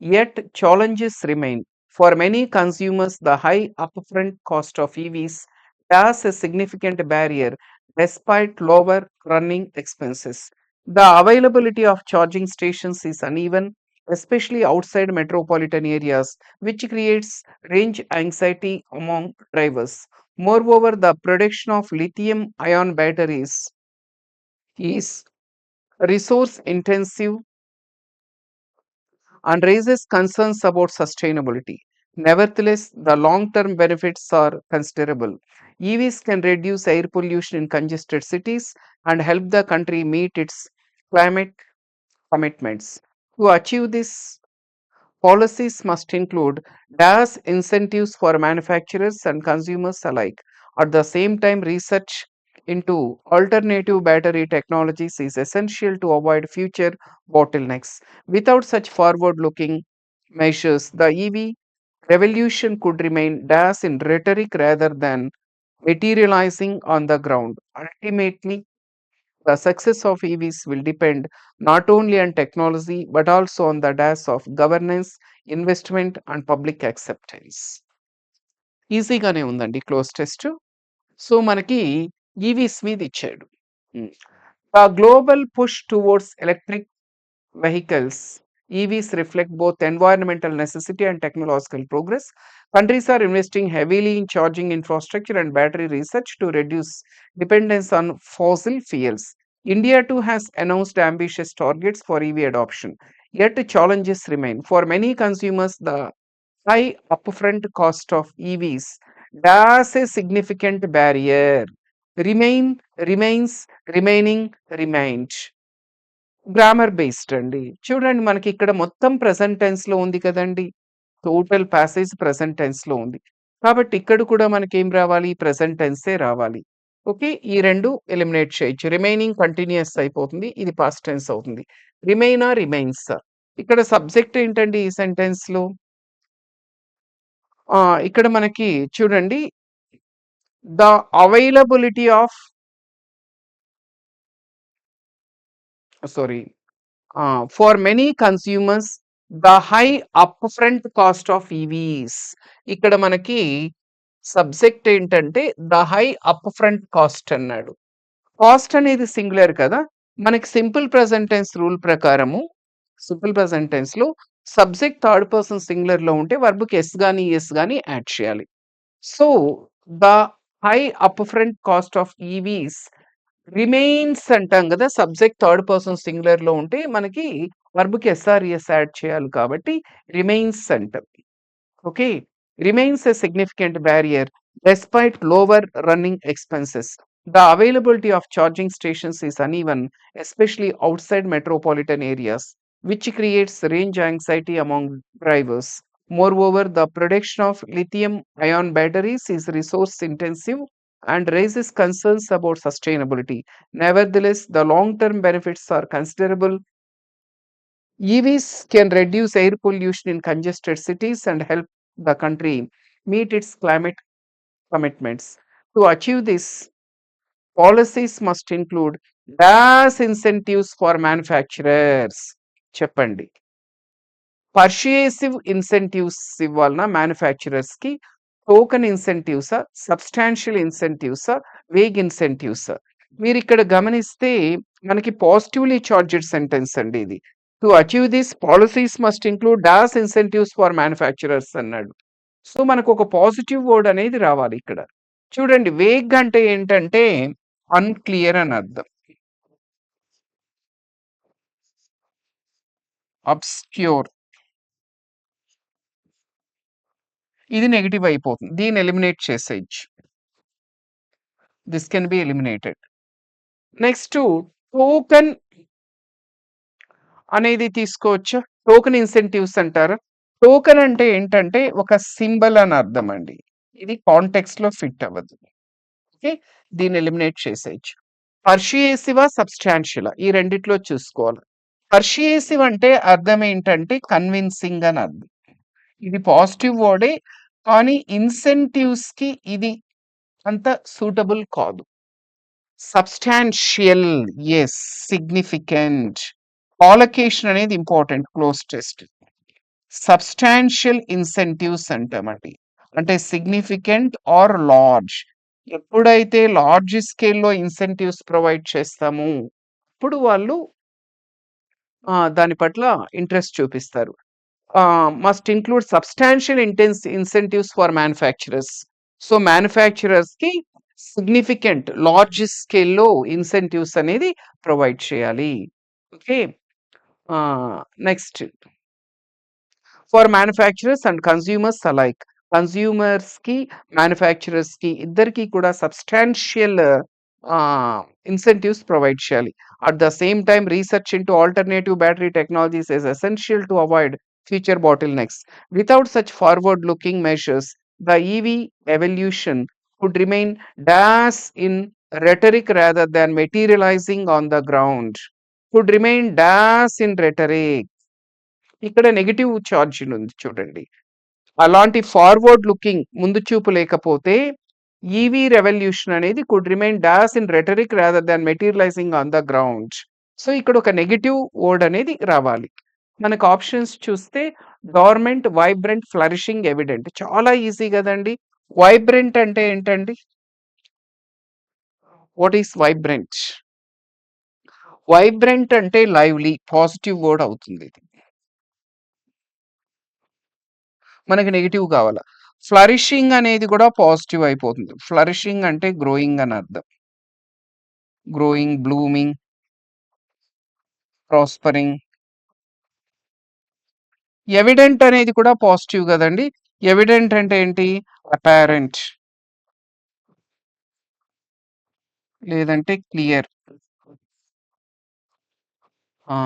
Yet challenges remain. For many consumers, the high upfront cost of EVs bears a significant barrier despite lower running expenses. The availability of charging stations is uneven, especially outside metropolitan areas, which creates range anxiety among drivers. Moreover, the production of lithium ion batteries is resource intensive and raises concerns about sustainability. Nevertheless, the long term benefits are considerable. EVs can reduce air pollution in congested cities and help the country meet its climate commitments. To achieve this, policies must include DAS incentives for manufacturers and consumers alike. At the same time, research into alternative battery technologies is essential to avoid future bottlenecks. Without such forward looking measures, the EV revolution could remain DAS in rhetoric rather than materializing on the ground. Ultimately, the success of EVs will depend not only on technology but also on the dash of governance, investment, and public acceptance. ఈజీగానే ఉందండి cloze test. So, మనకి EVs మీద ఇచ్చాడు. The global push towards electric vehicles EVs reflect both environmental necessity and technological progress. Countries are investing heavily in charging infrastructure and battery research to reduce dependence on fossil fuels. India too has announced ambitious targets for EV adoption. Yet challenges remain. For many consumers, the high upfront cost of EVs does a significant barrier. Remained. Grammar based అండి. చూడండి మనకిక్కడ మొత్తం present టెన్స్‌లో ఉంది కదండీ! Total passage present టెన్స్‌లో ఉంది. కాబట్టి ఇక్కడ కూడా మనకేం రావాలి? ప్రెజెంట్ టెన్సే రావాలి. ఓకే. ఈ 2 ఎలిమినేట్ చేయొచ్చు. రిమైనింగ్ కంటిన్యూయస్ అయిపోతుంది. ఇది పాస్ట్ టెన్స్ అవుతుంది. రిమైన్సా? ఇక్కడ సబ్జెక్ట్ ఏంటండి ఈ సెంటెన్స్‌లో? ఇక్కడ మనకి చూడండి the availability of sorry for many consumers the high upfront cost of EVs. ఇక్కడ మనకి సబ్జెక్ట్ ఏంటంటే ద హై అప్‌ఫ్రంట్ కాస్ట్ అన్నాడు. కాస్ట్ అనేది సింగులర్ కదా! మనకి సింపుల్ ప్రెజెంట్ టెన్స్ రూల్ ప్రకారము సింపుల్ ప్రెజెంట్ టెన్స్‌లో సబ్జెక్ట్ థర్డ్ పర్సన్ సింగులర్‌లో ఉంటే వర్బ్‌కి ఎస్ గాని, ఎస్ గాని యాడ్ చేయాలి. So, the high upfront cost of EVs remains అంటాం గదా! సబ్జెక్ట్ థర్డ్ పర్సన్ సింగులర్‌లో ఉంటే మనకి వర్బ్‌కి ఎస్ఆర్‌ఈఎస్ యాడ్ చేయాలి కాబట్టి రిమైన్స్ అంటాం. Okay. Remains a significant barrier despite lower running expenses. The availability of charging stations is uneven, especially outside metropolitan areas, which creates range anxiety among drivers. Moreover, the production of lithium ion batteries is resource intensive and raises concerns about sustainability. Nevertheless, the long term benefits are considerable. EVs can reduce air pollution in congested cities and help the country meet its climate commitments. To achieve this, policies must include dash incentives for manufacturers. చెప్పండి. పర్షియేసివ్ incentives ఇవ్వాలనా మ్యానుఫ్యాక్చరర్స్‌కి? Token ఇన్సెంటివ్సా? Substantial ఇన్సెంటివ్సా? Vague ఇన్సెంటివ్సా? మీరిక్కడ గమనిస్తే మనకి positively charged sentence అండి ఇది. To achieve this policies must include dash incentives for manufacturers అన్నాడు. So, మనకొక positive word అనేది రావాలి ఇక్కడ. చూడండి వేగ్ అంటే ఏంటంటే అన్‌క్లియర్ అని అర్థం. అబ్స్క్యూర్ ఇది నెగెటివ్ అయిపోతుంది. దీన్ని ఎలిమినేట్ చేసేయొచ్చు. This can be eliminated. Next token అనేది తీసుకోవచ్చా? టోకెన్ ఇన్సెంటివ్స్ అంటారా? టోకెన్ అంటే ఏంటంటే ఒక సింబల్ అని అర్థం అండి. ఇది కాంటెక్స్ట్‌లో ఫిట్ అవ్వదు. ఓకే. దీన్ని ఎలిమినేట్ చేసేయొచ్చు. పర్షియేసివా? సబ్స్టాన్షియలా? ఈ రెండిట్లో చూసుకోవాలి. పర్షియేసివ్ అంటే అర్థం ఏంటంటే కన్విన్సింగ్ అని అర్థం. ఇది పాజిటివ్ వర్డే కానీ ఇన్సెంటివ్స్‌కి ఇది అంత సూటబుల్ కాదు. Substantial yes. సిగ్నిఫికెంట్. అలొకేషన్ అనేది important close test. Substantial incentives అంటామండి. అంటే సిగ్నిఫికెంట్ ఆర్ లార్జ్. ఎప్పుడైతే లార్జ్ స్కేల్‌లో ఇన్సెంటివ్స్ ప్రొవైడ్ చేస్తామో అప్పుడు వాళ్ళు దాని పట్ల ఇంట్రెస్ట్ చూపిస్తారు. Must include substantial incentives for manufacturers. So, మ్యానుఫ్యాక్చరర్స్‌కి సిగ్నిఫికెంట్ లార్జ్ స్కేల్‌లో ఇన్సెంటివ్స్ అనేది ప్రొవైడ్ చేయాలి. Okay. Next for manufacturers and consumers alike. కన్స్యూమర్స్‌కి, మ్యానుఫ్యాక్చరర్స్‌కి ఇద్దరికీ కూడా సబ్స్టాన్షియల్ ఇన్సెంటివ్స్ ప్రొవైడ్ చేయాలి. At the same time research into alternative battery technologies is essential to avoid future bottlenecks. Without such forward-looking measures, the EV evolution could remain dash in rhetoric rather than materializing on the ground. Could remain dash in rhetoric. ఇక్కడ negative charge ఉంది చూడండి. అలాంటి forward looking ముందు చూపు లేకపోతే EV revolution అనేది could remain dash in rhetoric rather than materialising on the ground. So, ఇక్కడ ఒక నెగెటివ్ వర్డ్ అనేది రావాలి. మనకు ఆప్షన్స్ చూస్తే గవర్నమెంట్, వైబ్రెంట్, ఫ్లరిషింగ్, ఎవిడెంట్. చాలా ఈజీ కదండి. వైబ్రెంట్ అంటే ఏంటండి? What is vibrant? వైబ్రెంట్ అంటే లైవ్లీ పాజిటివ్ వర్డ్ అవుతుంది ఇది. మనకి నెగెటివ్ కావాలా? ఫ్లరిషింగ్ అనేది కూడా పాజిటివ్ అయిపోతుంది. ఫ్లరిషింగ్ అంటే గ్రోయింగ్ అని అర్థం. Growing, blooming. ప్రాస్పరింగ్. ఎవిడెంట్ అనేది కూడా పాజిటివ్ కదండి. ఎవిడెంట్ అంటే ఏంటి? అపారెంట్ లేదంటే క్లియర్. ఆ!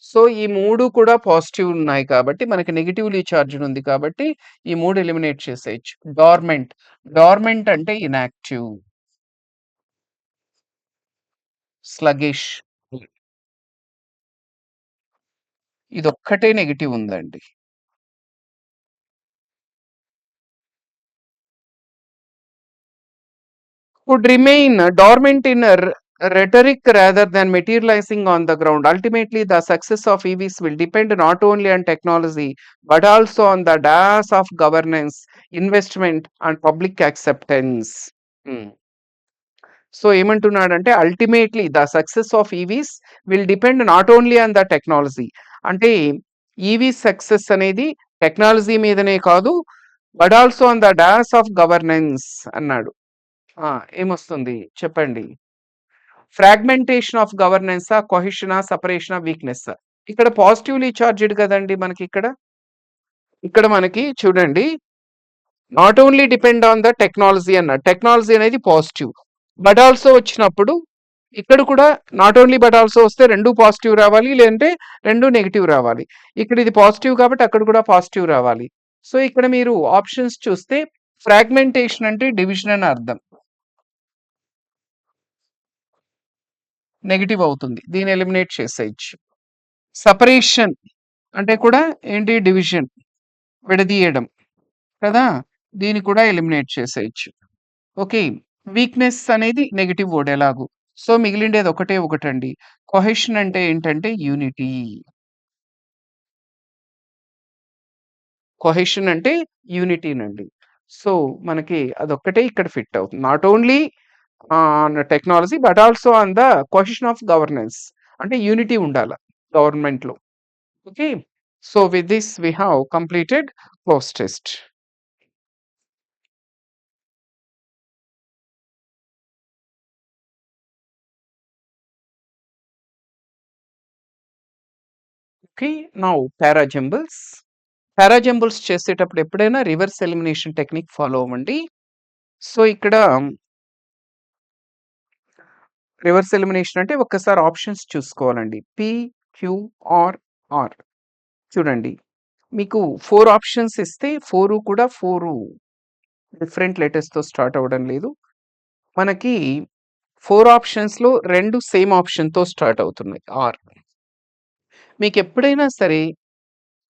సో, ఈ 3 కూడా పాజిటివ్ ఉన్నాయి కాబట్టి మనకి నెగెటివ్‌లీ చార్జ్డ్ ఉంది కాబట్టి ఈ 3 ఎలిమినేట్ చేసేయొచ్చు. డార్మెంట్. డార్మెంట్ అంటే ఇనాక్టివ్. స్లగ్గిష్. ఇదొక్కటే నెగెటివ్ ఉందండి. Could remain dormant in rhetoric rather than materializing on the ground. Ultimately, the success of EVs will depend not only on technology but also on the dais of governance, investment, and public acceptance. Hmm. So ఏమంటున్నాడంటే ultimately the success of EVs will depend not only on the technology. అంటే EV success అనేది technology మీదనే కాదు but also on the dash of governance అన్నాడు. ఏమొస్తుంది చెప్పండి? Fragmentation of గవర్నెన్సా, కొహెషనా, సెపరేషనా, వీక్‌నెస్సా? ఇక్కడ పాజిటివ్‌లీ చార్జ్డ్ కదండీ మనకిక్కడ. ఇక్కడ మనకి చూడండి not only depend on the technology అన్నాడు. టెక్నాలజీ అనేది పాజిటివ్. బట్ ఆల్సో వచ్చినప్పుడు ఇక్కడ కూడా నాట్ ఓన్లీ బట్ ఆల్సో వస్తే 2 పాజిటివ్ రావాలి. లేదంటే 2 నెగెటివ్ రావాలి. ఇక్కడ ఇది పాజిటివ్ కాబట్టి అక్కడ కూడా పాజిటివ్ రావాలి. సో ఇక్కడ మీరు ఆప్షన్స్ చూస్తే ఫ్రాగ్మెంటేషన్ అంటే డివిజన్ అని అర్థం. నెగెటివ్ అవుతుంది. దీన్ని ఎలిమినేట్ చేసేయచ్చు. సెపరేషన్ అంటే కూడా ఏంటి? డివిజన్, విడదీయడం కదా! దీన్ని కూడా ఎలిమినేట్ చేసేయచ్చు. ఓకే. వీక్‌నెస్ అనేది నెగెటివ్ వర్డ్ ఎలాగో. సో మిగిలిండేది ఒకటే ఒకటండి. కొహెషన్ అంటే ఏంటంటే యూనిటీ. కొహెషన్ అంటే యూనిటీనండి. సో మనకి అదొక్కటే ఇక్కడ ఫిట్ అవుతుంది. Not only on technology but also on the cohesion of governance. అంటే యూనిటీ ఉండాల గవర్నమెంట్‌లో. Okay. So with this we have completed cloze test. Okay. Now parajumbles. Parajumbles చేసేటప్పుడు ఎప్పుడైనా రివర్స్ ఎలిమినేషన్ టెక్నిక్ ఫాలో అవ్వండి. సో ఇక్కడ reverse elimination అంటే ఒక్కసారి options చూసుకోవాలండి. P, Q, R. చూడండి. మీకు 4 ఆప్షన్స్ ఇస్తే 4 కూడా 4 డిఫరెంట్ లెటర్స్‌తో స్టార్ట్ అవ్వడం లేదు. మనకి 4 ఆప్షన్స్‌లో 2 సేమ్ ఆప్షన్‌తో స్టార్ట్ అవుతున్నాయి. ఆర్. మీకెప్పుడైనా సరే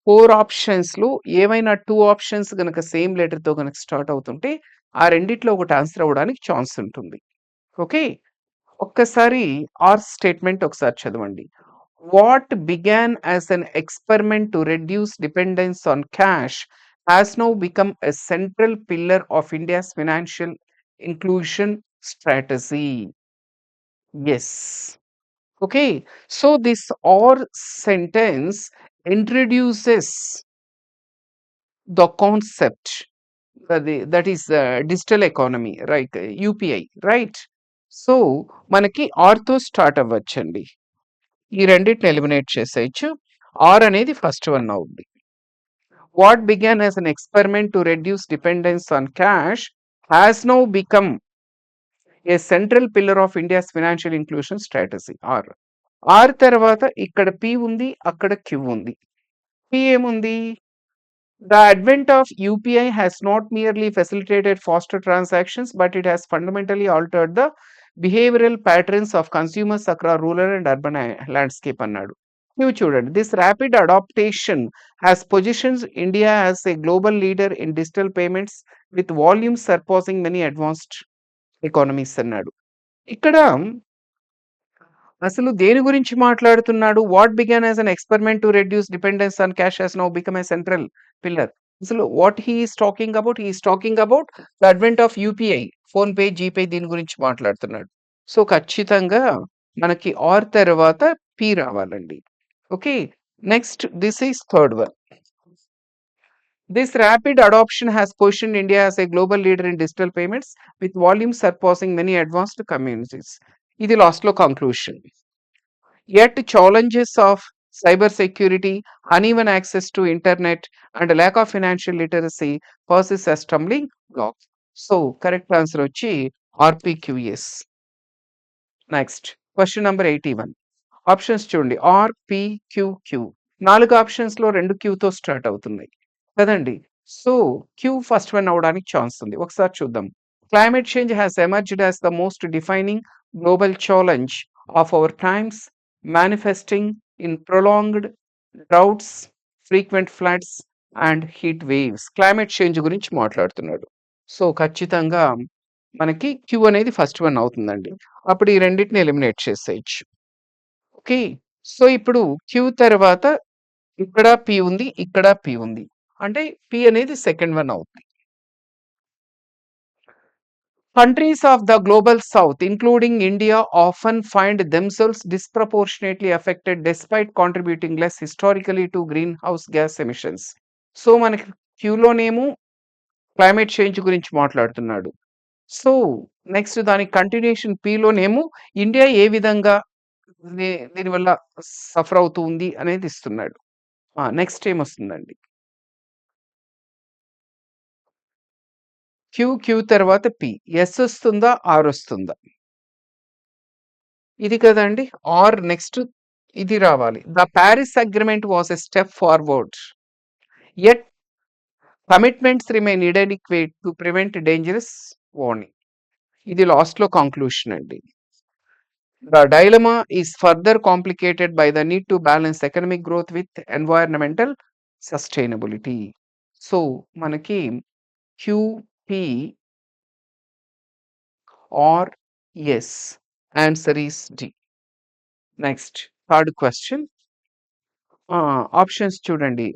4 ఆప్షన్స్‌లో ఏవైనా 2 ఆప్షన్స్ గనక సేమ్ లెటర్‌తో గనక స్టార్ట్ అవుతుంటే ఆ రెండిట్లో ఒకటి ఆన్సర్ అవ్వడానికి ఛాన్స్ ఉంటుంది. ఓకే. ఒక్కసారి ఆర్ స్టేట్మెంట్ ఒకసారి చదవండి. What began as an experiment to reduce dependence on cash has now become a central pillar of India's financial inclusion strategy. Yes. Okay. So this or sentence introduces the concept that is digital economy, right? UPI, right? So మనకి ఆర్‌తో start అవ్వచ్చండి. ఈ రెండిటిని eliminate చేసేయచ్చు. R అనేది first one అవుద్ది. What began as an experiment to reduce dependence on cash has now become a central pillar of India's financial inclusion strategy. R. R తర్వాత ఇక్కడ P ఉంది, అక్కడ క్యూ ఉంది. పి ఏముంది? The advent of UPI has not merely facilitated faster transactions, but it has fundamentally altered the behavioral patterns of consumers across rural and urban landscape అన్నాడు. ఇవి చూడండి. This rapid adaptation has positioned India as a global leader in digital payments with volumes surpassing many advanced economies అన్నాడు. ఇక్కడ అసలు దేని గురించి మాట్లాడుతున్నాడు? What began as an experiment to reduce dependence on cash has now become a central pillar. అసలు what he is talking about? He is talking about the advent of UPI, PhonePe, GPay దీని గురించి మాట్లాడుతున్నాడు. సో ఖచ్చితంగా మనకి R తర్వాత P రావాలండి. Okay. Next this is third one. This rapid adoption has positioned India as a global leader in digital payments with volumes surpassing many advanced communities. ఇది లాస్ట్‌లో conclusion. Yet challenges of cyber security, uneven access to internet, and lack of financial literacy persist as stumbling blocks. So correct answer వచ్చి RPQS. Next question number 81. Options చూడండి. RPQQ. 4 ఆప్షన్స్‌లో 2 క్యూతో start అవుతున్నాయి కదండీ! So, Q first one అవ్వడానికి chance ఉంది. ఒకసారి చూద్దాం. Climate change has emerged as the most defining global challenge of our times, manifesting in prolonged droughts, frequent floods and heat waves. Climate change గురించి మాట్లాడుతున్నాడు. సో, ఖచ్చితంగా మనకి క్యూ అనేది first one అవుతుందండి. అప్పుడు ఈ రెండిటిని ఎలిమినేట్ చేసేయొచ్చు. ఓకే. సో, ఇప్పుడు క్యూ తర్వాత ఇక్కడ పి ఉంది. ఇక్కడ పి ఉంది. అంటే పి అనేది సెకండ్ వన్ అవుతుంది. Countries of the global south, including India, often find themselves disproportionately affected despite contributing less historically to greenhouse gas emissions. So, మనకి క్యూలోనేమో క్లైమేట్ చేంజ్ గురించి మాట్లాడుతున్నాడు. సో, నెక్స్ట్ దానికి కంటిన్యూషన్ పిలోనేమో ఇండియా ఏ విధంగా దీనివల్ల సఫర్ అవుతూ ఉంది అనేది ఇస్తున్నాడు. నెక్స్ట్ ఏమొస్తుందండి? క్యూ తర్వాత పి. ఎస్ వస్తుందా? ఆర్ వస్తుందా? ఇది కదండీ! ఆర్ నెక్స్ట్ ఇది రావాలి. The Paris agreement was a step forward. Yet commitments remain inadequate to prevent dangerous warning. ఇది లాస్ట్‌లో కంక్లూషన్ అండి. The dilemma is further complicated by the need to balance economic growth with environmental sustainability. So, మనకి Q P R S. Answer is D. Next third question. Options చూడండి.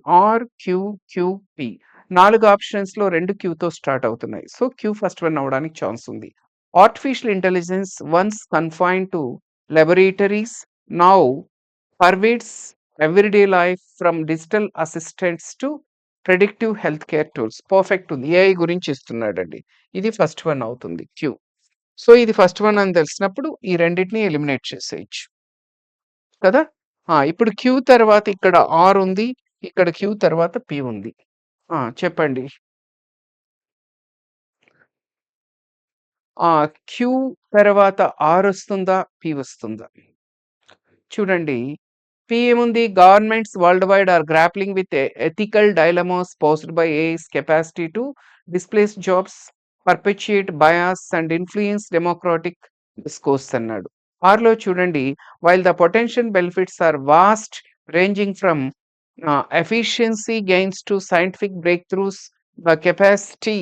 Q P. 4 ఆప్షన్స్‌లో 2 క్యూతో start అవుతున్నాయి. So, Q first one అవ్వడానికి chance ఉంది. Artificial intelligence once confined to laboratories now pervades everyday life from digital assistants to predictive healthcare tools. Perfect ఉంది. AI గురించి ఇస్తున్నాడండి. ఇది first one అవుతుంది క్యూ. సో, ఇది ఫస్ట్ వన్ అని తెలిసినప్పుడు ఈ రెండిటిని ఎలిమినేట్ చేసేయొచ్చు. కదా! ఇప్పుడు క్యూ తర్వాత ఇక్కడ ఆర్ ఉంది. ఇక్కడ క్యూ తర్వాత పి ఉంది. చెప్పండి. క్యూ తర్వాత ఆర్ వస్తుందా? పి వస్తుందా? చూడండి. పి ఏముంది? Governments worldwide are grappling with ethical dilemmas posed by AI's capacity to displace jobs, perpetuate bias and influence democratic discourse అన్నాడు. ఆర్‌లో చూడండి. While the potential benefits are vast ranging from efficiency gains to scientific breakthroughs, the capacity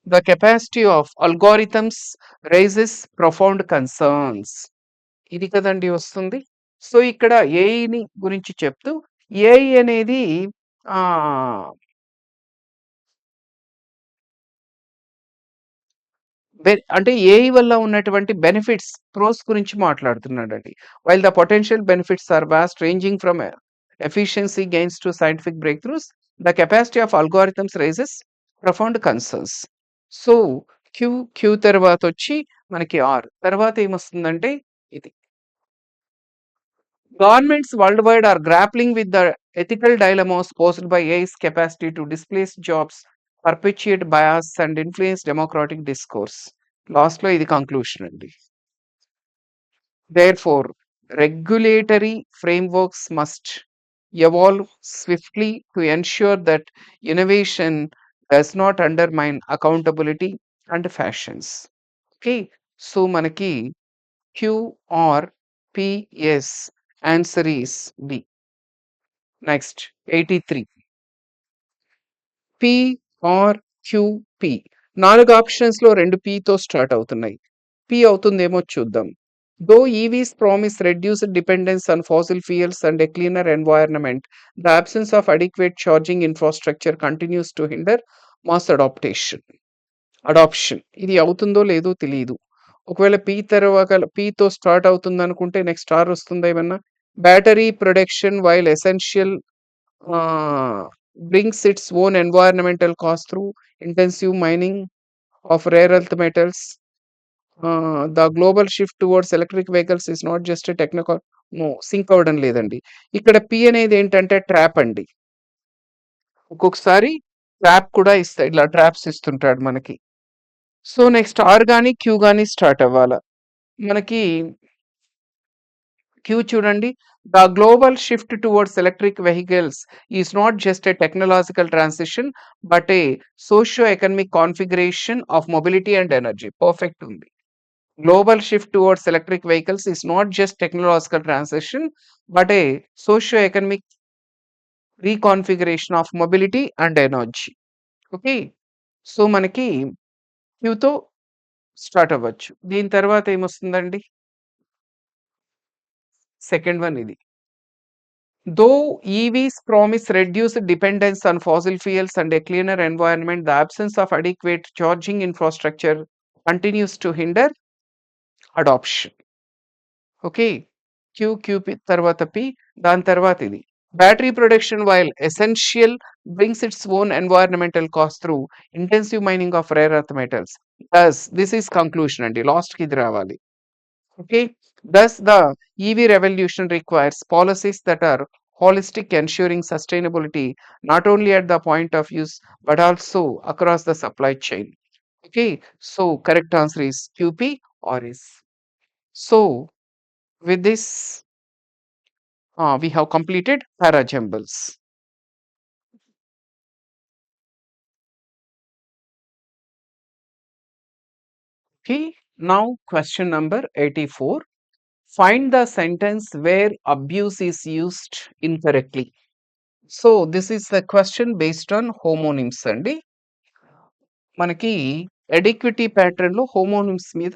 the capacity of algorithms raises profound concerns. ఇది కదండీ వస్తుంది. So, ఇక్కడ ఏఐని గురించి చెప్తూ ఏఐ అనేది ఆహ్, అంటే ఏఐ వల్ల ఉన్నటువంటి బెనిఫిట్స్, ప్రోస్ గురించి మాట్లాడుతున్నాడండి. While the potential benefits are vast ranging from efficiency gains to scientific breakthroughs, the capacity of algorithms raises profound concerns. So, Q తర్వాతొచ్చి మనకి ఆర్. తర్వాత ఏమొస్తుందంటే ఇది. Governments worldwide are grappling with the ethical dilemmas posed by AI's capacity to displace jobs, perpetuate bias, and influence democratic discourse. Lastly, the conclusion. Therefore, regulatory frameworks must evolve swiftly to ensure that innovation does not undermine accountability and fashions. Okay, so manaki Q or P, yes. Answer is B. Next, 83. P or Q, P. 4 ఆప్షన్స్‌లో 2 Pతో start అవుతున్నాయి. P అవుతుందేమో చూద్దాం. Though EVs promise reduced dependence on fossil fuels and a cleaner environment, the absence of adequate charging infrastructure continues to hinder mass adoption. ఇది అవుతుందో లేదో తెలీదు. ఒకవేళ Pతో start అవుతుందనుకుంటే next are వస్తుందా ఏమన్నా? Battery production, while essential, brings its own environmental cost through intensive mining of rare earth metals. The global shift towards electric vehicles is not just a technical. No, sync అవ్వడం లేదండి. ఇక్కడ P అనేది ఏంటంటే trap అండి. ఒక్కొక్కసారి trap కూడా ఇస్తాయి, ఇట్లా ట్రాప్స్ ఇస్తుంటాడు మనకి. సో నెక్స్ట్ ఆర్ గాని క్యూ గాని స్టార్ట్ అవ్వాల. మనకి క్యూ చూడండి. The global shift towards electric vehicles is not just a technological transition but A socio economic configuration of mobility and energy. Perfect ఉంది. Global shift towards electric vehicles is not just technological transition, but a socio-economic reconfiguration of mobility and energy. Okay. So మనకి క్యూతో start అవ్వచ్చు. దీని తర్వాత ఏమొస్తుందండి? Second one ఇది. Though EVs promise reduced dependence on fossil fuels and a cleaner environment, the absence of adequate charging infrastructure continues to hinder adoption. Okay. QP తర్వాత P, దాని తర్వాత ఇది. Battery production while essential brings its own environmental cost through intensive mining of rare earth metals. This is conclusion అండి. లాస్ట్కి ఇది రావాలి. Okay. Thus the EV revolution requires policies that are holistic, ensuring sustainability not only at the point of use but also across the supply chain. Okay, so correct answer is QP or is. So with this, we have completed parajumbles. Okay, now question number 84. Find the sentence where abuse is used incorrectly. So this is the question based on homonyms అండి. మనకి Eduquity pattern లో homonyms మీద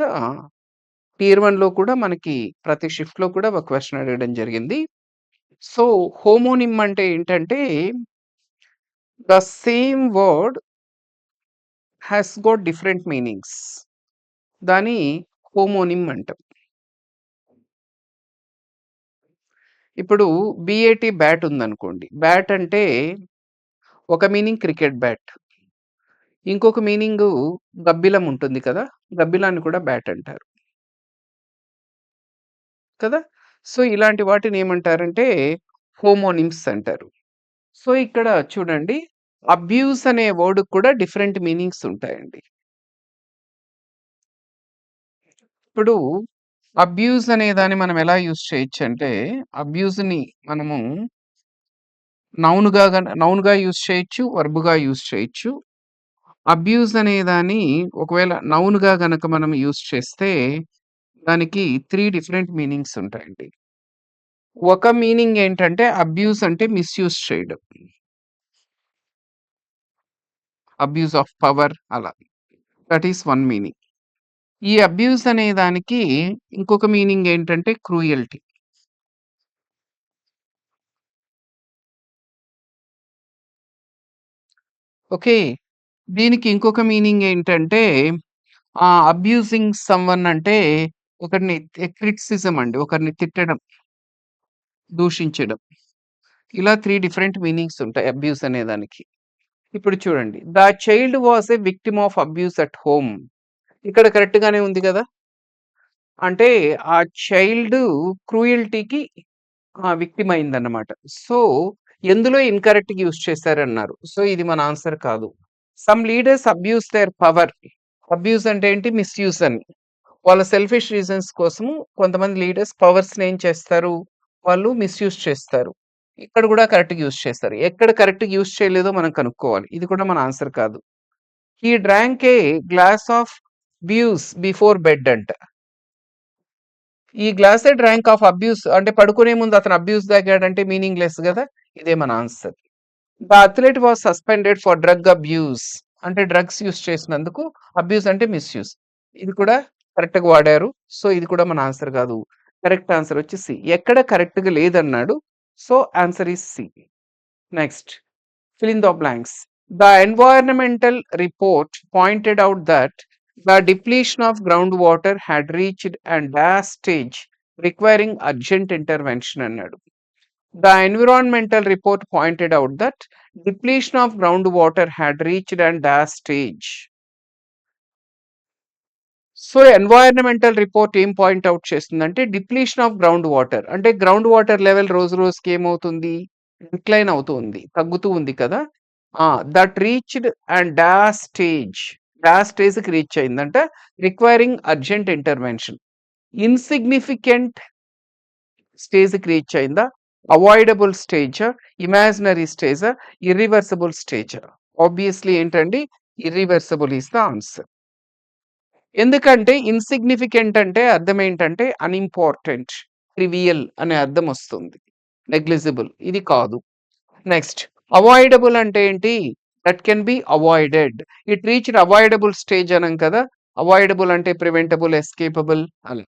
tear 1 లో కూడా మనకి ప్రతి shift లో కూడా ఒక క్వశ్చన్ అడగడం జరిగింది. సో హోమోనిమ్ అంటే ఏంటంటే the same word has goat different meanings. దాని హోమోనిమ్ అంటాం. ఇప్పుడు బిఏటి బ్యాట్ ఉందనుకోండి. బ్యాట్ అంటే ఒక మీనింగ్ క్రికెట్ బ్యాట్, ఇంకొక మీనింగ్ గబ్బిలం ఉంటుంది కదా, గబ్బిలాన్ని కూడా బ్యాట్ అంటారు కదా. సో ఇలాంటి వాటిని ఏమంటారంటే హోమోనిమ్స్ అంటారు. సో ఇక్కడ చూడండి, అబ్యూస్ అనే వర్డ్ కూడా డిఫరెంట్ మీనింగ్స్ ఉంటాయండి. ఇప్పుడు అబ్యూస్ అనే దాన్ని మనం ఎలా యూజ్ చేయొచ్చు అంటే, అబ్యూస్ని మనము నౌన్గా యూజ్ చేయొచ్చు, వర్బ్గా యూజ్ చేయొచ్చు. అబ్యూస్ అనే దాన్ని ఒకవేళ నౌన్గా గనక మనం యూజ్ చేస్తే దానికి 3 డిఫరెంట్ మీనింగ్స్ ఉంటాయండి. ఒక మీనింగ్ ఏంటంటే అబ్యూస్ అంటే మిస్యూజ్ చేయడం, అబ్యూస్ ఆఫ్ పవర్ అలా, దట్ ఈస్ వన్ మీనింగ్. ఈ అబ్యూస్ అనే దానికి ఇంకొక మీనింగ్ ఏంటంటే క్రూయల్టీ. ఓకే. దీనికి ఇంకొక మీనింగ్ ఏంటంటే అబ్యూజింగ్ సమ్‌వన్ అంటే ఒకరిని క్రిటిసిజం అండి. ఒకరిని తిట్టడం, దూషించడం. ఇలా 3 డిఫరెంట్ మీనింగ్స్ ఉంటాయి అబ్యూస్ అనే దానికి. ఇప్పుడు చూడండి, the child was a victim of abuse at home. ఇక్కడ కరెక్ట్ గానే ఉంది కదా. అంటే ఆ చైల్డ్ క్రూయల్టీకి విక్టిమ్ అయిందన్నమాట. సో ఎందులో ఇన్‌కరెక్ట్‌గా యూజ్ చేశారన్నారు. సో ఇది మన ఆన్సర్ కాదు. Some leaders abuse there power. Abuse అంటే ఏంటి? మిస్‌యూజ్ అని. వాళ్ళ సెల్ఫిష్ రీజన్స్ కోసము కొంతమంది లీడర్స్ పవర్స్‌ని ఏం చేస్తారు? వాళ్ళు మిస్‌యూజ్ చేస్తారు. ఇక్కడ కూడా కరెక్ట్‌గా యూజ్ చేస్తారు. ఎక్కడ కరెక్ట్‌గా యూజ్ చేయలేదో మనం కనుక్కోవాలి. ఇది కూడా మన ఆన్సర్ కాదు. He drank a glass of booze before bed అంట. ఈ గ్లాసే డ్రాంక్ ఆఫ్ అబ్యూస్ అంటే పడుకునే ముందు అతను అబ్యూస్ తాగాడంటే మీనింగ్ లెస్ కదా. ఇదే మన answer. The athlete was suspended for drug abuse. అంటే డ్రగ్స్ యూజ్ చేసినందుకు, అబ్యూస్ అంటే మిస్యూజ్. ఇది కూడా కరెక్ట్‌గా వాడారు. సో ఇది కూడా మన ఆన్సర్ కాదు. కరెక్ట్ ఆన్సర్ వచ్చి సి. ఎక్కడ కరెక్ట్‌గా లేదన్నాడు. So answer is C. Next, fill in the blanks. The environmental report pointed out that the depletion of groundwater had reached a dire stage requiring urgent intervention అన్నాడు. The environmental report pointed out that depletion of groundwater had reached a dire stage. So, environmental report ఏం point out చేస్తుందంటే depletion of ground water. అంటే ground water level రోజు రోజుకి ఏమవుతుంది? Decline అవుతూ ఉంది. తగ్గుతూ ఉంది కదా! ఆ! దట్ రీచ్డ్ అండ్ డాష్ స్టేజ్‌కి రీచ్ అయిందంట. Requiring urgent intervention. ఇన్‌సిగ్నిఫికెంట్ స్టేజ్‌కి రీచ్ అయిందా? అవాయిడబుల్ స్టేజా? ఇమాజినరీ స్టేజా? ఇర్రివర్సిబుల్ స్టేజా? ఆబ్వియస్‌లీ ఏంటండి? Irreversible is the answer. ఎందుకంటే ఇన్‌సిగ్నిఫికెంట్ అంటే అర్థం ఏంటంటే అన్‌ఇంపార్టెంట్, ట్రివియల్ అనే అర్థం వస్తుంది. నెగ్లిజిబుల్ ఇది కాదు. నెక్స్ట్ అవాయిడబుల్ అంటే ఏంటి? That can be avoided. It reached avoidable stage అనం కదా! అవాయిడబుల్ అంటే ప్రివెంటబుల్, ఎస్కేపబుల్ అలా.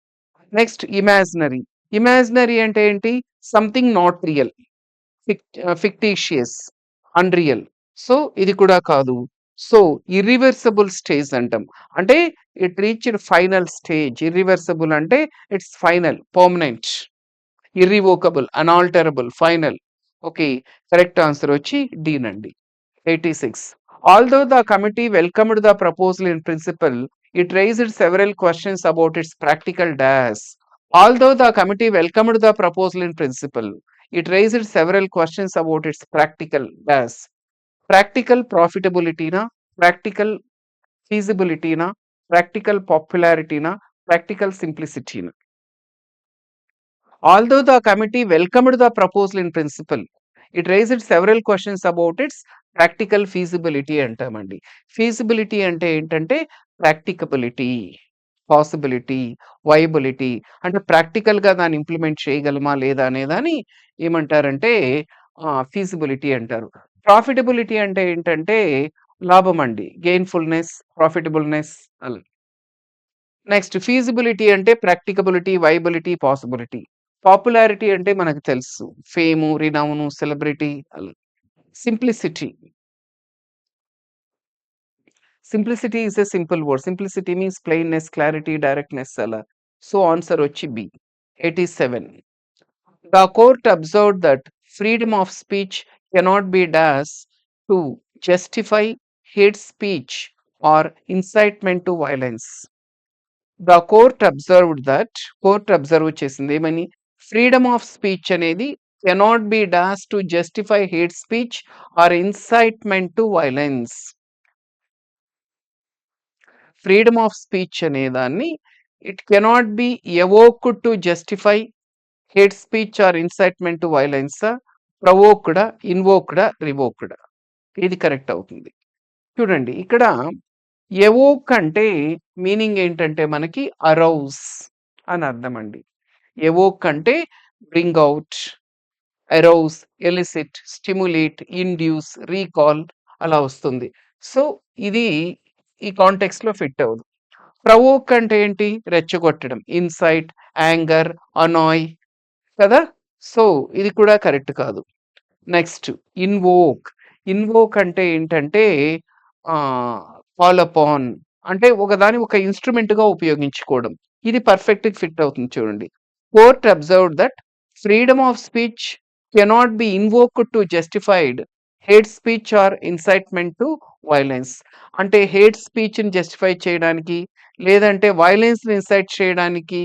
Next imaginary. ఇమాజినరీ అంటే ఏంటి? Something not real. Fictitious, unreal. So, ఇది కూడా కాదు. సో, ఇర్రివర్సిబుల్ స్టేజ్ అంటాం. అంటే it reached final stage. Irreversible అంటే it's final, permanent, irrevocable, unalterable, final. Okay. Correct answer వచ్చి డి నండి. 86. Although the committee welcomed the proposal in principle, it raised several questions about its practical dash. Although the committee welcomed the proposal in principle, it raised several questions about its practical dash. Practical profitability na, practical feasibility na, practical popularity na, practical simplicity na. Although the committee welcomed the proposal in principle, it raised several questions about its practical feasibility అంటామండి. Feasibility అంటే ఏంటంటే ప్రాక్టికబిలిటీ, possibility, viability అంటే ప్రాక్టికల్‌గా దాన్ని implement చేయగలమా లేదా అనేదాన్ని ఏమంటారంటే ఫీజిబిలిటీ అంటారు. ప్రాఫిటబిలిటీ అంటే ఏంటంటే లాభం అండి. గెయిన్‌ఫుల్‌నెస్, ప్రాఫిటబుల్‌నెస్ అలా. నెక్స్ట్ ఫీజిబిలిటీ అంటే ప్రాక్టికబిలిటీ, వయబిలిటీ, పాసిబిలిటీ. పాపులారిటీ అంటే మనకు తెలుసు. ఫేము, రినౌను, సెలబ్రిటీ అలా. Simplicity. Simplicity is a simple word. Simplicity means plainness, clarity, directness అలా. సో, ఆన్సర్ వచ్చి B. 87. The court observed that freedom of speech cannot be dashed to justify hate speech or incitement to violence. The court observed that court observe చేసింది ఏమని? Freedom of speech అనేది cannot be dash to justify hate speech or incitement to violence. Freedom of speech అనే దాన్ని it cannot be evoked to justify hate speech or incitement to violence. ప్రవోక్డా, ఇన్వోక్డా, రివోక్డా ఇది correct అవుతుంది. చూడండి ఇక్కడ ఎవోక్ అంటే మీనింగ్ ఏంటంటే మనకి అరౌజ్ అని అర్థం అండి. ఎవోక్ అంటే bring out, arouse, illicit, stimulate, induce, recall అలా వస్తుంది. సో, ఇది ఈ కాంటెక్స్‌లో ఫిట్ అవ్వదు. ప్రవోక్ అంటే ఏంటి? రెచ్చగొట్టడం. ఇన్సైట్, యాంగర్, అనాయ్ కదా! సో, ఇది కూడా కరెక్ట్ కాదు. Next invoke. ఇన్వోక్ అంటే ఏంటంటే ఆహ్, కాల్ అపాన్ అంటే ఒకదాన్ని ఒక ఇన్‌స్ట్రుమెంట్‌గా ఉపయోగించుకోవడం. ఇది పర్ఫెక్ట్‌గా ఫిట్ అవుతుంది చూడండి. Court observed that freedom of speech cannot be invoked to justified hate speech or incitement to violence. అంటే హేట్ స్పీచ్‌ని జస్టిఫై చేయడానికి, లేదంటే వయలెన్స్‌ని ఇన్సైట్ చేయడానికి,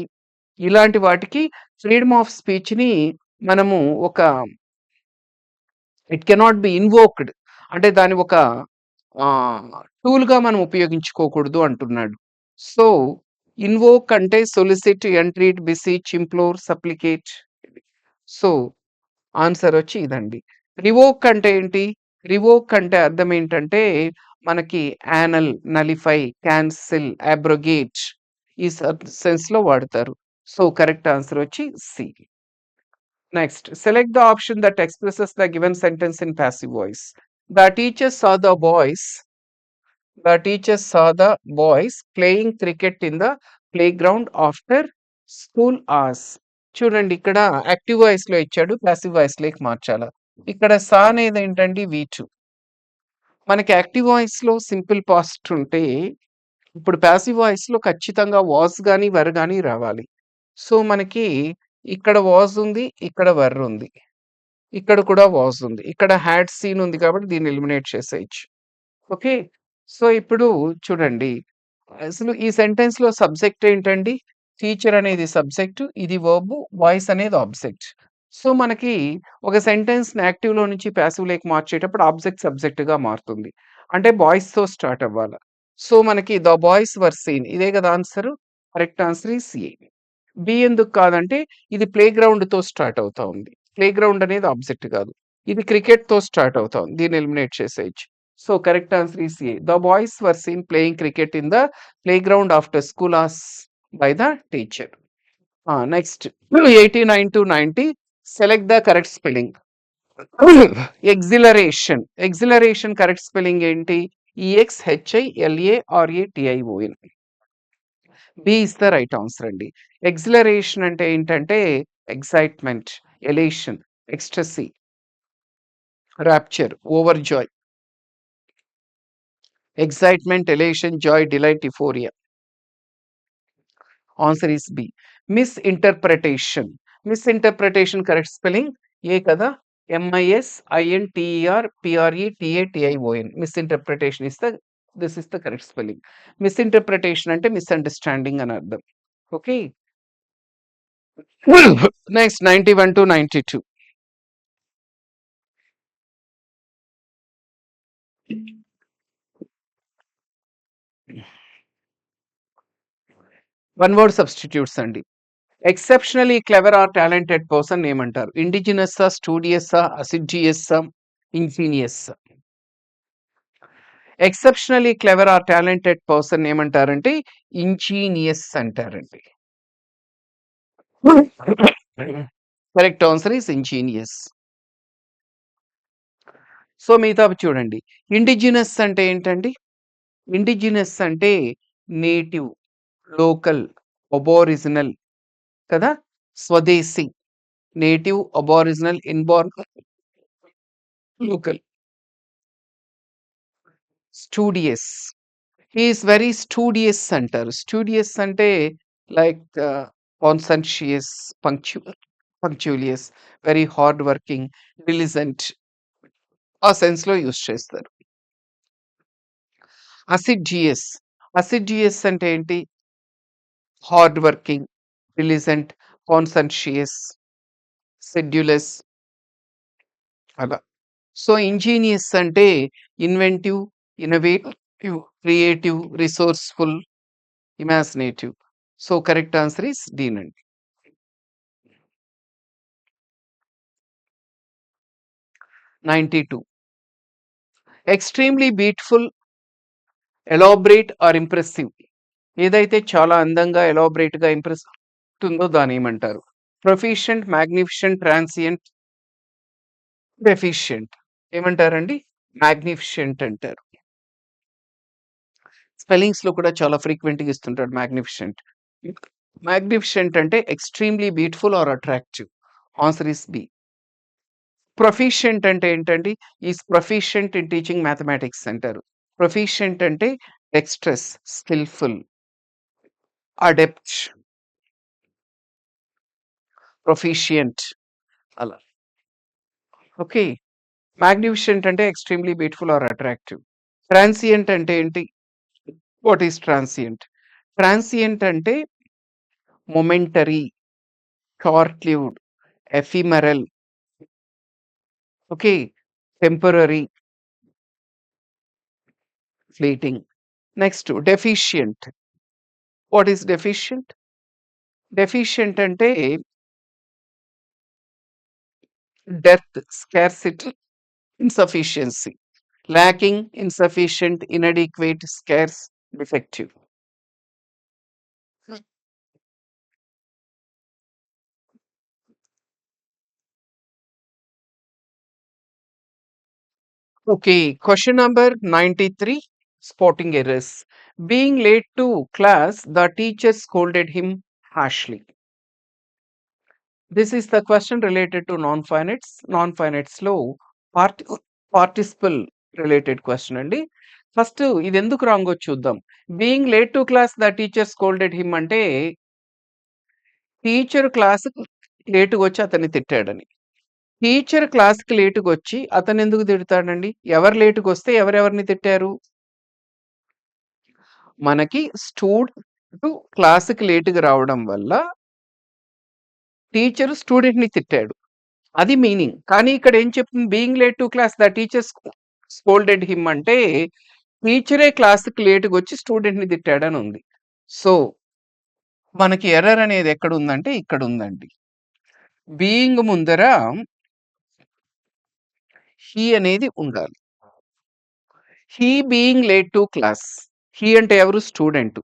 ఇలాంటి వాటికి ఫ్రీడమ్ ఆఫ్ స్పీచ్‌ని మనము ఒక ఇట్ కెనాట్ బి ఇన్వోక్డ్ అంటే దాన్ని ఒక ఆహ్, టూల్‌గా మనం ఉపయోగించుకోకూడదు అంటున్నాడు. సో, ఇన్వోక్ అంటే solicit, entreat, beseech, implore, supplicate. So, answer వచ్చి ఇదండి. రివోక్ అంటే ఏంటి? రివోక్ అంటే అర్థం ఏంటంటే మనకి యానల్, నలిఫై, క్యాన్సిల్, అబ్రోగేట్ ఈ సెన్స్‌లో వాడతారు. సో, కరెక్ట్ ఆన్సర్ వచ్చి C. Next, select the option that expresses the given sentence in passive voice. The teacher saw the boys. The teacher saw the boys playing cricket in the playground after school hours. చూడండి ఇక్కడ active voice లో ఇచ్చాడు, passive voice లోకి మార్చాలా. ఇక్కడ సా అనేది ఏంటండి V2. మనకి active voice లో సింపుల్ పాస్ట్ ఉంటే ఇప్పుడు పాసివ్ వాయిస్ లో ఖచ్చితంగా వాస్ గాని వర్ గాని రావాలి. సో మనకి ఇక్కడ వాస్ ఉంది, ఇక్కడ వర్ ఉంది. ఇక్కడ కూడా వాస్ ఉంది. ఇక్కడ హ్యాడ్ సీన్ ఉంది కాబట్టి దీన్ని ఎలిమినేట్ చేసేయొచ్చు. ఓకే. సో, ఇప్పుడు చూడండి అసలు ఈ సెంటెన్స్‌లో సబ్జెక్ట్ ఏంటండి? టీచర్ అనేది సబ్జెక్ట్. ఇది వర్బ్. వాయిస్ అనేది ఆబ్జెక్ట్. సో, మనకి ఒక సెంటెన్స్‌ని యాక్టివ్‌లో నుంచి పాసివ్‌లోకి మార్చేటప్పుడు ఆబ్జెక్ట్ సబ్జెక్ట్‌గా మారుతుంది. అంటే బాయ్స్‌తో స్టార్ట్ అవ్వాల. సో, మనకి ద బాయ్స్ వర్ సీన్ ఇదే కదా answer. Correct answer is A. B ఎందుకు కాదంటే ఇది ప్లే గ్రౌండ్‌తో స్టార్ట్ అవుతా ఉంది. ప్లే గ్రౌండ్ అనేది ఆబ్జెక్ట్ కాదు. ఇది క్రికెట్‌తో స్టార్ట్ అవుతా ఉంది. దీన్ని ఎలిమినేట్ చేసేయొచ్చు. So, correct answer is A. The boys were seen playing cricket in the playground after school hours by the teacher. Next 89-90 select the correct spelling. Exhilaration. Exhilaration correct spelling ఏంటి? EXHILARATION. B is the right answer అండి. Exhilaration అంటే ఏంటంటే excitement, elation, ecstasy, rapture, over joy. Excitement, elation, joy, delight, euphoria. Answer is B. Misinterpretation. Misinterpretation correct spelling A కదా? MISINTERPRETATION. Misinterpretation is the this is the correct spelling. Misinterpretation అంటే misunderstanding అని అర్థం. Okay. Next 91-92. One word substitutes అండి. Exceptionally clever or talented person ఏమంటారు? ఇండిజినస్సా, స్టూడియస్సా, అసిడ్జియస్సా, ఇంజీనియస్సా? Exceptionally clever or talented person ఏమంటారంటే ఇంజీనియస్ అంటారండి. Correct answer is ingenious. So, మిగతావి చూడండి. ఇండిజినస్ అంటే ఏంటండి? ఇండిజినస్ అంటే నేటివ్, లోకల్, అబారిజినల్ కదా! Swadeshi, native, aboriginal, inborn, local. Studious. He is very studious అంటారు. స్టూడియస్ అంటే like conscientious, punctilious, very hard working, diligent ఆ సెన్స్‌లో యూజ్ చేస్తారు. అసిడ్జియస్. అసిడ్జియస్ అంటే ఏంటి? Hard working, diligent, conscientious, sedulous అలా. సో, ఇంజీనియస్ అంటే inventive, innovative, creative, resourceful, imaginative. So, correct answer is D నండి. 92. Extremely beautiful, elaborate or impressive. ఏదైతే చాలా అందంగా, ఎలాబరేట్‌గా, ఇంప్రెస్ ఉంటుందో దాన్నేమంటారు? Proficient, magnificent, transient, deficient. ఏమంటారండి? మాగ్నిఫిషెంట్ అంటారు. స్పెల్లింగ్స్‌లో కూడా చాలా ఫ్రీక్వెంట్‌గా ఇస్తుంటాడు మాగ్నిఫిషెంట్. మాగ్నిఫిషెంట్ అంటే extremely beautiful or attractive. Answer is B. Proficient అంటే ఏంటండి? Is proficient in teaching mathematics అంటారు. ప్రొఫిషియంట్ అంటే డెక్స్ట్రస్, స్కిల్‌ఫుల్, అడెప్ట్, ప్రొఫిషియంట్ అలా. ఓకే. మాగ్నిఫిషెంట్ అంటే extremely beautiful or attractive. Transient అంటే ఏంటి? What is transient? ట్రాన్సియంట్ అంటే momentary, short lived, ephemeral, okay. Temporary, fleeting. Next deficient. What is deficient? Deficient అంటే depth, scarcity, insufficiency. Lacking, insufficient, inadequate, scarce, defective. Okay, question number 93, spotting errors. Being late to class, the teacher scolded him harshly. This is the question related to non-finites. Non-finitesలో parti participle related question అండి. First ఇది ఎందుకు రాంగో చూద్దాం. Being late to class the teacher scolded him అంటే teacher క్లాస్‌కి లేట్‌గా వచ్చి అతన్ని తిట్టాడని. టీచర్ క్లాస్‌కి లేట్‌గా వచ్చి అతనెందుకు తిడతాడండి? ఎవరు లేట్‌గా వస్తే ఎవరెవరిని తిట్టారు? మనకి స్టూడెంట్ క్లాస్‌కి లేట్‌గా రావడం వల్ల టీచర్ స్టూడెంట్‌ని తిట్టాడు. అది మీనింగ్. కానీ ఇక్కడ ఏం చెప్తుంది? Being late to class the teacher scolded him అంటే టీచరే క్లాస్‌కి లేట్‌గొచ్చి స్టూడెంట్‌ని తిట్టాడని ఉంది. సో, మనకి ఎర్రర్ అనేది ఎక్కడుందంటే ఇక్కడుందండి. బీయింగ్ ముందర హి అనేది ఉండాలి. హి బీయింగ్ లేట్ టు క్లాస్. హి అంటే ఎవరు? స్టూడెంట్.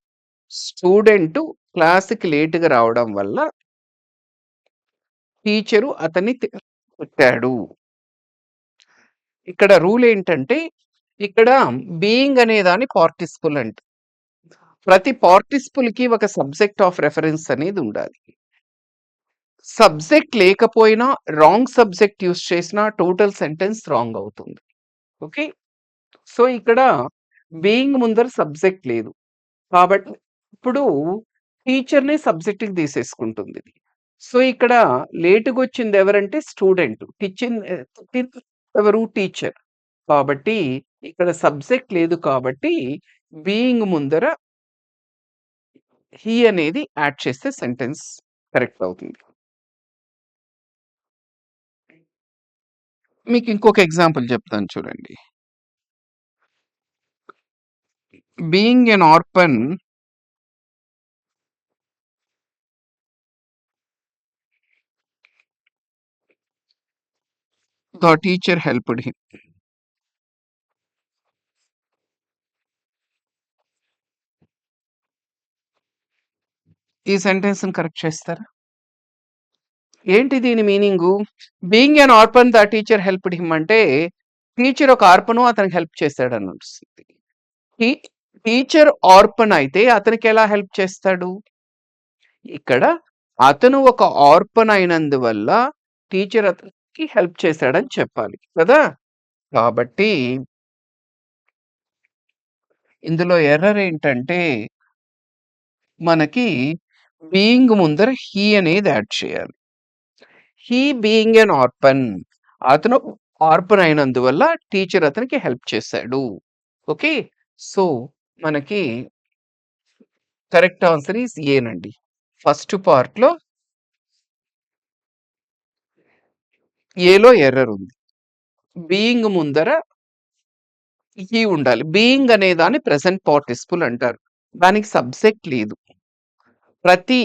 స్టూడెంట్ క్లాస్‌కి లేట్‌గా రావడం వల్ల టీచరు అతన్ని తిట్టాడు. ఇక్కడ రూల్ ఏంటంటే ఇక్కడ బీయింగ్ అనే దాన్ని పార్టిసిపుల్ అంట. ప్రతి పార్టిసిపుల్‌కి ఒక సబ్జెక్ట్ ఆఫ్ రెఫరెన్స్ అనేది ఉండాలి. సబ్జెక్ట్ లేకపోయినా రాంగ్ సబ్జెక్ట్ యూజ్ చేసినా టోటల్ సెంటెన్స్ రాంగ్ అవుతుంది. ఓకే. సో, ఇక్కడ బీయింగ్ ముందర సబ్జెక్ట్ లేదు. కాబట్టి ఇప్పుడు టీచర్‌ని సబ్జెక్ట్‌కి తీసేసుకుంటుంది. సో, ఇక్కడ లేట్‌గొచ్చింది ఎవరంటే స్టూడెంట్. తిట్టింది ఎవరు? టీచర్. కాబట్టి ఇక్కడ సబ్జెక్ట్ లేదు కాబట్టి బీయింగ్ ముందర హి అనేది యాడ్ చేస్తే సెంటెన్స్ కరెక్ట్ అవుతుంది. మీకు ఇంకొక ఎగ్జాంపుల్ చెప్తాను చూడండి. Being an orphan the teacher helped him. ఈ సెంటెన్స్‌ని కరెక్ట్ చేస్తారా? ఏంటి దీని meaning? Being an orphan the teacher helped him అంటే టీచర్ ఒక ఆర్ఫను అతనికి హెల్ప్ చేశాడని వస్తుంది. టీ టీచర్ ఆర్ఫన్ అయితే అతనికి ఎలా హెల్ప్ చేస్తాడు? ఇక్కడ అతను ఒక ఆర్ఫన్ అయినందువల్ల టీచర్ అతనికి హెల్ప్ చేశాడని చెప్పాలి కదా! కాబట్టి ఇందులో ఎర్రర్ ఏంటంటే మనకి బీయింగ్ ముందర హి అనేది యాడ్ చేయాలి. హి బీయింగ్ ఎన్ ఆర్ఫన్ అతను ఆర్ఫన్ అయినందువల్ల టీచర్ అతనికి హెల్ప్ చేశాడు. ఓకే. సో, మనకి కరెక్ట్ ఆన్సర్ ఈస్ ఏనండి. ఫస్ట్ పార్ట్‌లో ఏలో ఎర్రర్ ఉంది. బీయింగ్ ముందర హి ఉండాలి. బీయింగ్ అనే దాన్ని ప్రెజెంట్ పార్టిసిపుల్ అంటారు. దానికి సబ్జెక్ట్ లేదు. ప్రతి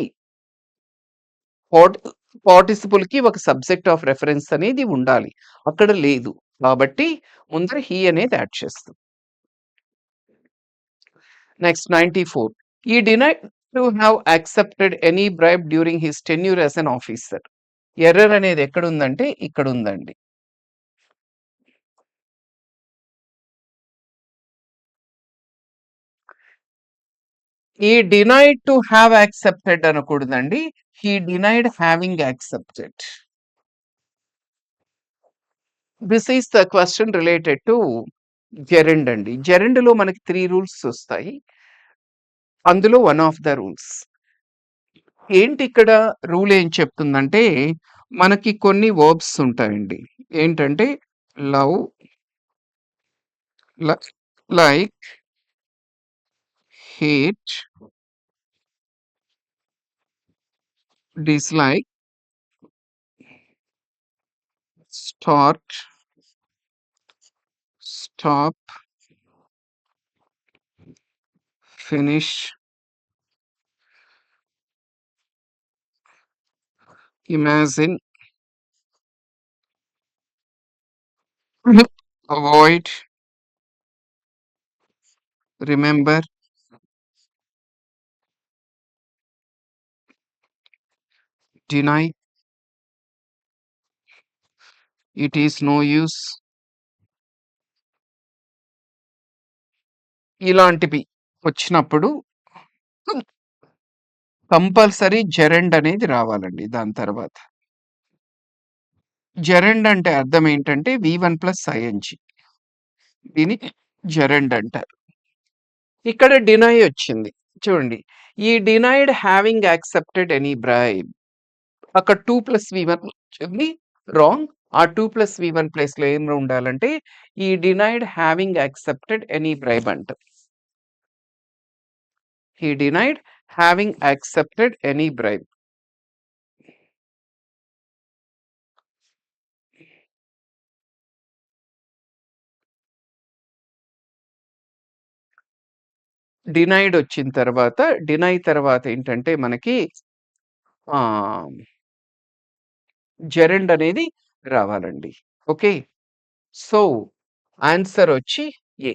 పార్ట్ పార్టిసిపుల్‌కి ఒక సబ్జెక్ట్ ఆఫ్ రెఫరెన్స్ అనేది ఉండాలి. అక్కడ లేదు. కాబట్టి ముందర హి అనేది యాడ్ చేస్తాం. Next 94. He denied to have accepted any bribe during his tenure as an officer. Error అనేది ఎక్కడుందంటే ఇక్కడుందండి. He denied to have accepted అనకూడదండి. He denied having accepted. This is the question related to gerund అండి. జెరండ్‌లో మనకి 3 rules వస్తాయి. అందులో one of the rules. ఏంటి ఇక్కడ rule ఏం చెప్తుందంటే మనకి కొన్ని వర్బ్స్ ఉంటాయండి. ఏంటంటే love, like, hate, dislike, start, stop, finish, imagine, avoid, remember, deny, it is no use. ఇలాంటివి వచ్చినప్పుడు కంపల్సరీ జెరండ్ అనేది రావాలండి దాని తర్వాత. జెరండ్ అంటే అర్థం ఏంటంటే V1 ప్లస్ ఐఎన్‌జి. దీన్ని జెరండ్ అంటారు. ఇక్కడ డినై వచ్చింది. చూడండి. ఈ denied having accepted any bribe. అక్కడ 2+V1 వచ్చింది. రాంగ్. ఆ 2+V1 ప్లేస్‌లో ఏం ఉండాలంటే ఈ denied having accepted any bribe అంటాం. He denied having accepted any bribe. Denied వచ్చిన తర్వాత డినై తర్వాత ఏంటంటే మనకి జెరండ్ అనేది రావాలండి. ఓకే. సో ఆన్సర్ వచ్చి ఏ.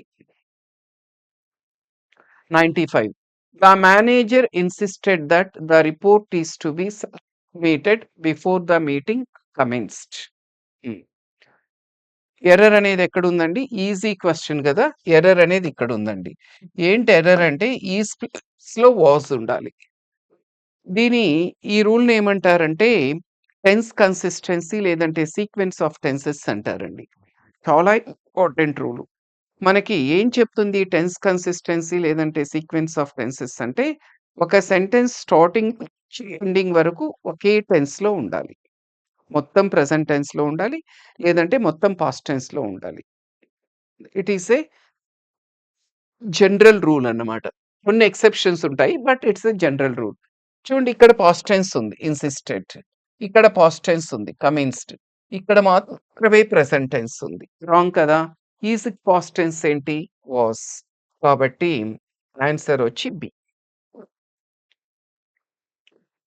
95. The manager insisted that the report is to be submitted before the meeting commenced. Error అనేది ఎక్కడుందండి? ఈజీ క్వెషన్ గదా! ఎర్రర్ అనేది ఇక్కడుందండి. ఏంటి ఎర్రర్ అంటే ఈ స్పేస్‌లో వాస్ ఉండాలి. ఈ రూల్‌ని ఏమంటారంటే టెన్స్ కన్సిస్టెన్సీ లేదంటే సీక్వెన్స్ ఆఫ్ టెన్సెస్ అంటారండి. చాలా ఇంపార్టెంట్ రూలు. మనకి ఏం చెప్తుంది టెన్స్ కన్సిస్టెన్సీ లేదంటే సీక్వెన్స్ ఆఫ్ టెన్సెస్ అంటే ఒక సెంటెన్స్ స్టార్టింగ్ నుంచి ఎండింగ్ వరకు ఒకే టెన్స్‌లో ఉండాలి. మొత్తం ప్రెజెంట్ టెన్స్‌లో ఉండాలి. లేదంటే మొత్తం పాస్ట్ టెన్స్‌లో ఉండాలి. It is a general rule అన్నమాట. కొన్ని ఎక్సెప్షన్స్ ఉంటాయి. But it's a general rule. చూడండి ఇక్కడ పాస్ట్ టెన్స్ ఉంది ఇన్సిస్టెడ్. ఇక్కడ పాస్ట్ టెన్స్ ఉంది కమిన్స్డ్. ఇక్కడ మాత్రమే ప్రెజెంట్ టెన్స్ ఉంది. రాంగ్ కదా! ఈజ్ పాస్ట్ టెన్స్ ఏంటి? వాస్. కాబట్టి ఆన్సర్ వచ్చి B.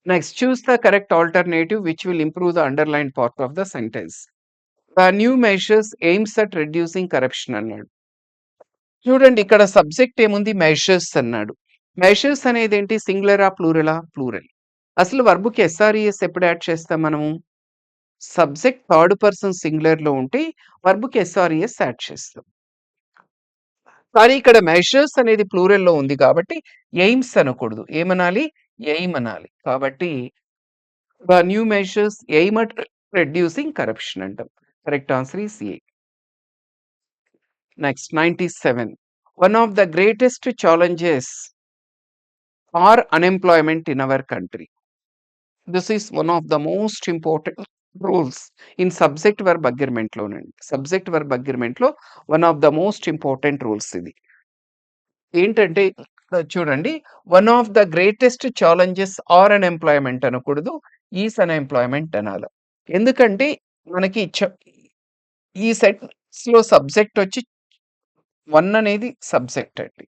Next choose the correct alternative which will improve the underlined part of the sentence. The new measures aims at reducing corruption అన్నాడు. చూడండి ఇక్కడ సబ్జెక్ట్ ఏముంది? మెజర్స్ అన్నాడు. మెజర్స్ అనేదేంటి? సింగులరా? ప్లూరలా? ప్లూరల్. అసలు వర్బ్‌కి ఎస్ఆర్‌ఈఎస్ ఎప్పుడు యాడ్ చేస్తాం మనము? సబ్జెక్ట్ థర్డ్ పర్సన్ సింగులర్‌లో ఉంటే వర్బ్‌కి ఎస్ఆర్‌ఈఎస్ యాడ్ చేస్తాం. కానీ ఇక్కడ మెజర్స్ అనేది ప్లూరల్‌లో ఉంది కాబట్టి ఎయిమ్స్ అనకూడదు. ఏమనాలి? ఎయిమ్ అనాలి. కాబట్టి the new measures aim at reducing corruption అంటాం. Correct answer is A. Next, 97. One of the greatest challenges are unemployment in our country. This is one of the most important rules in subject verb agreement లో నండి. Subject verb agreement లో one of the most important rules ఇది. ఏంటంటే చూడండి one of the greatest challenges are unemployment అనకూడదు. Is unemployment అనాలి. ఎందుకంటే మనకి ఈ సెట్స్ లో సబ్జెక్ట్ వచ్చి వన్ అనేది సబ్జెక్ట్ అండి.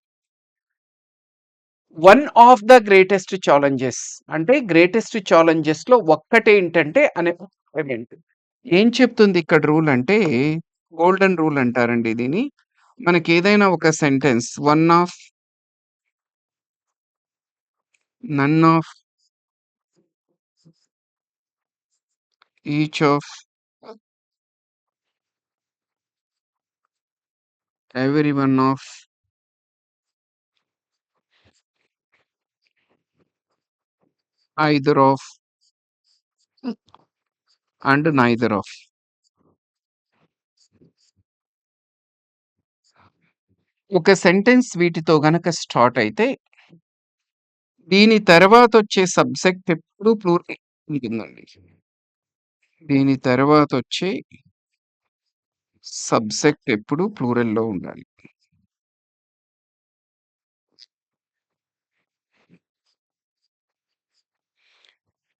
One of the greatest challenges అంటే గ్రేటెస్ట్ ఛాలెంజెస్ లో ఒక్కటేంటంటే అన్ఎంప్లాయ్మెంట్. ఏం చెప్తుంది ఇక్కడ రూల్ అంటే గోల్డెన్ రూల్ అంటారండి దీని. మనకి ఏదైనా ఒక sentence one of none of each of every one of either of and neither of. ఒక సెంటెన్స్ వీటితో గనక స్టార్ట్ అయితే దీని తర్వాత వచ్చే సబ్జెక్ట్ ఎప్పుడు ప్లూరల్ ఉంటుందండి. దీని తర్వాత వచ్చే సబ్జెక్ట్ ఎప్పుడు ప్లూరల్లో ఉండాలి.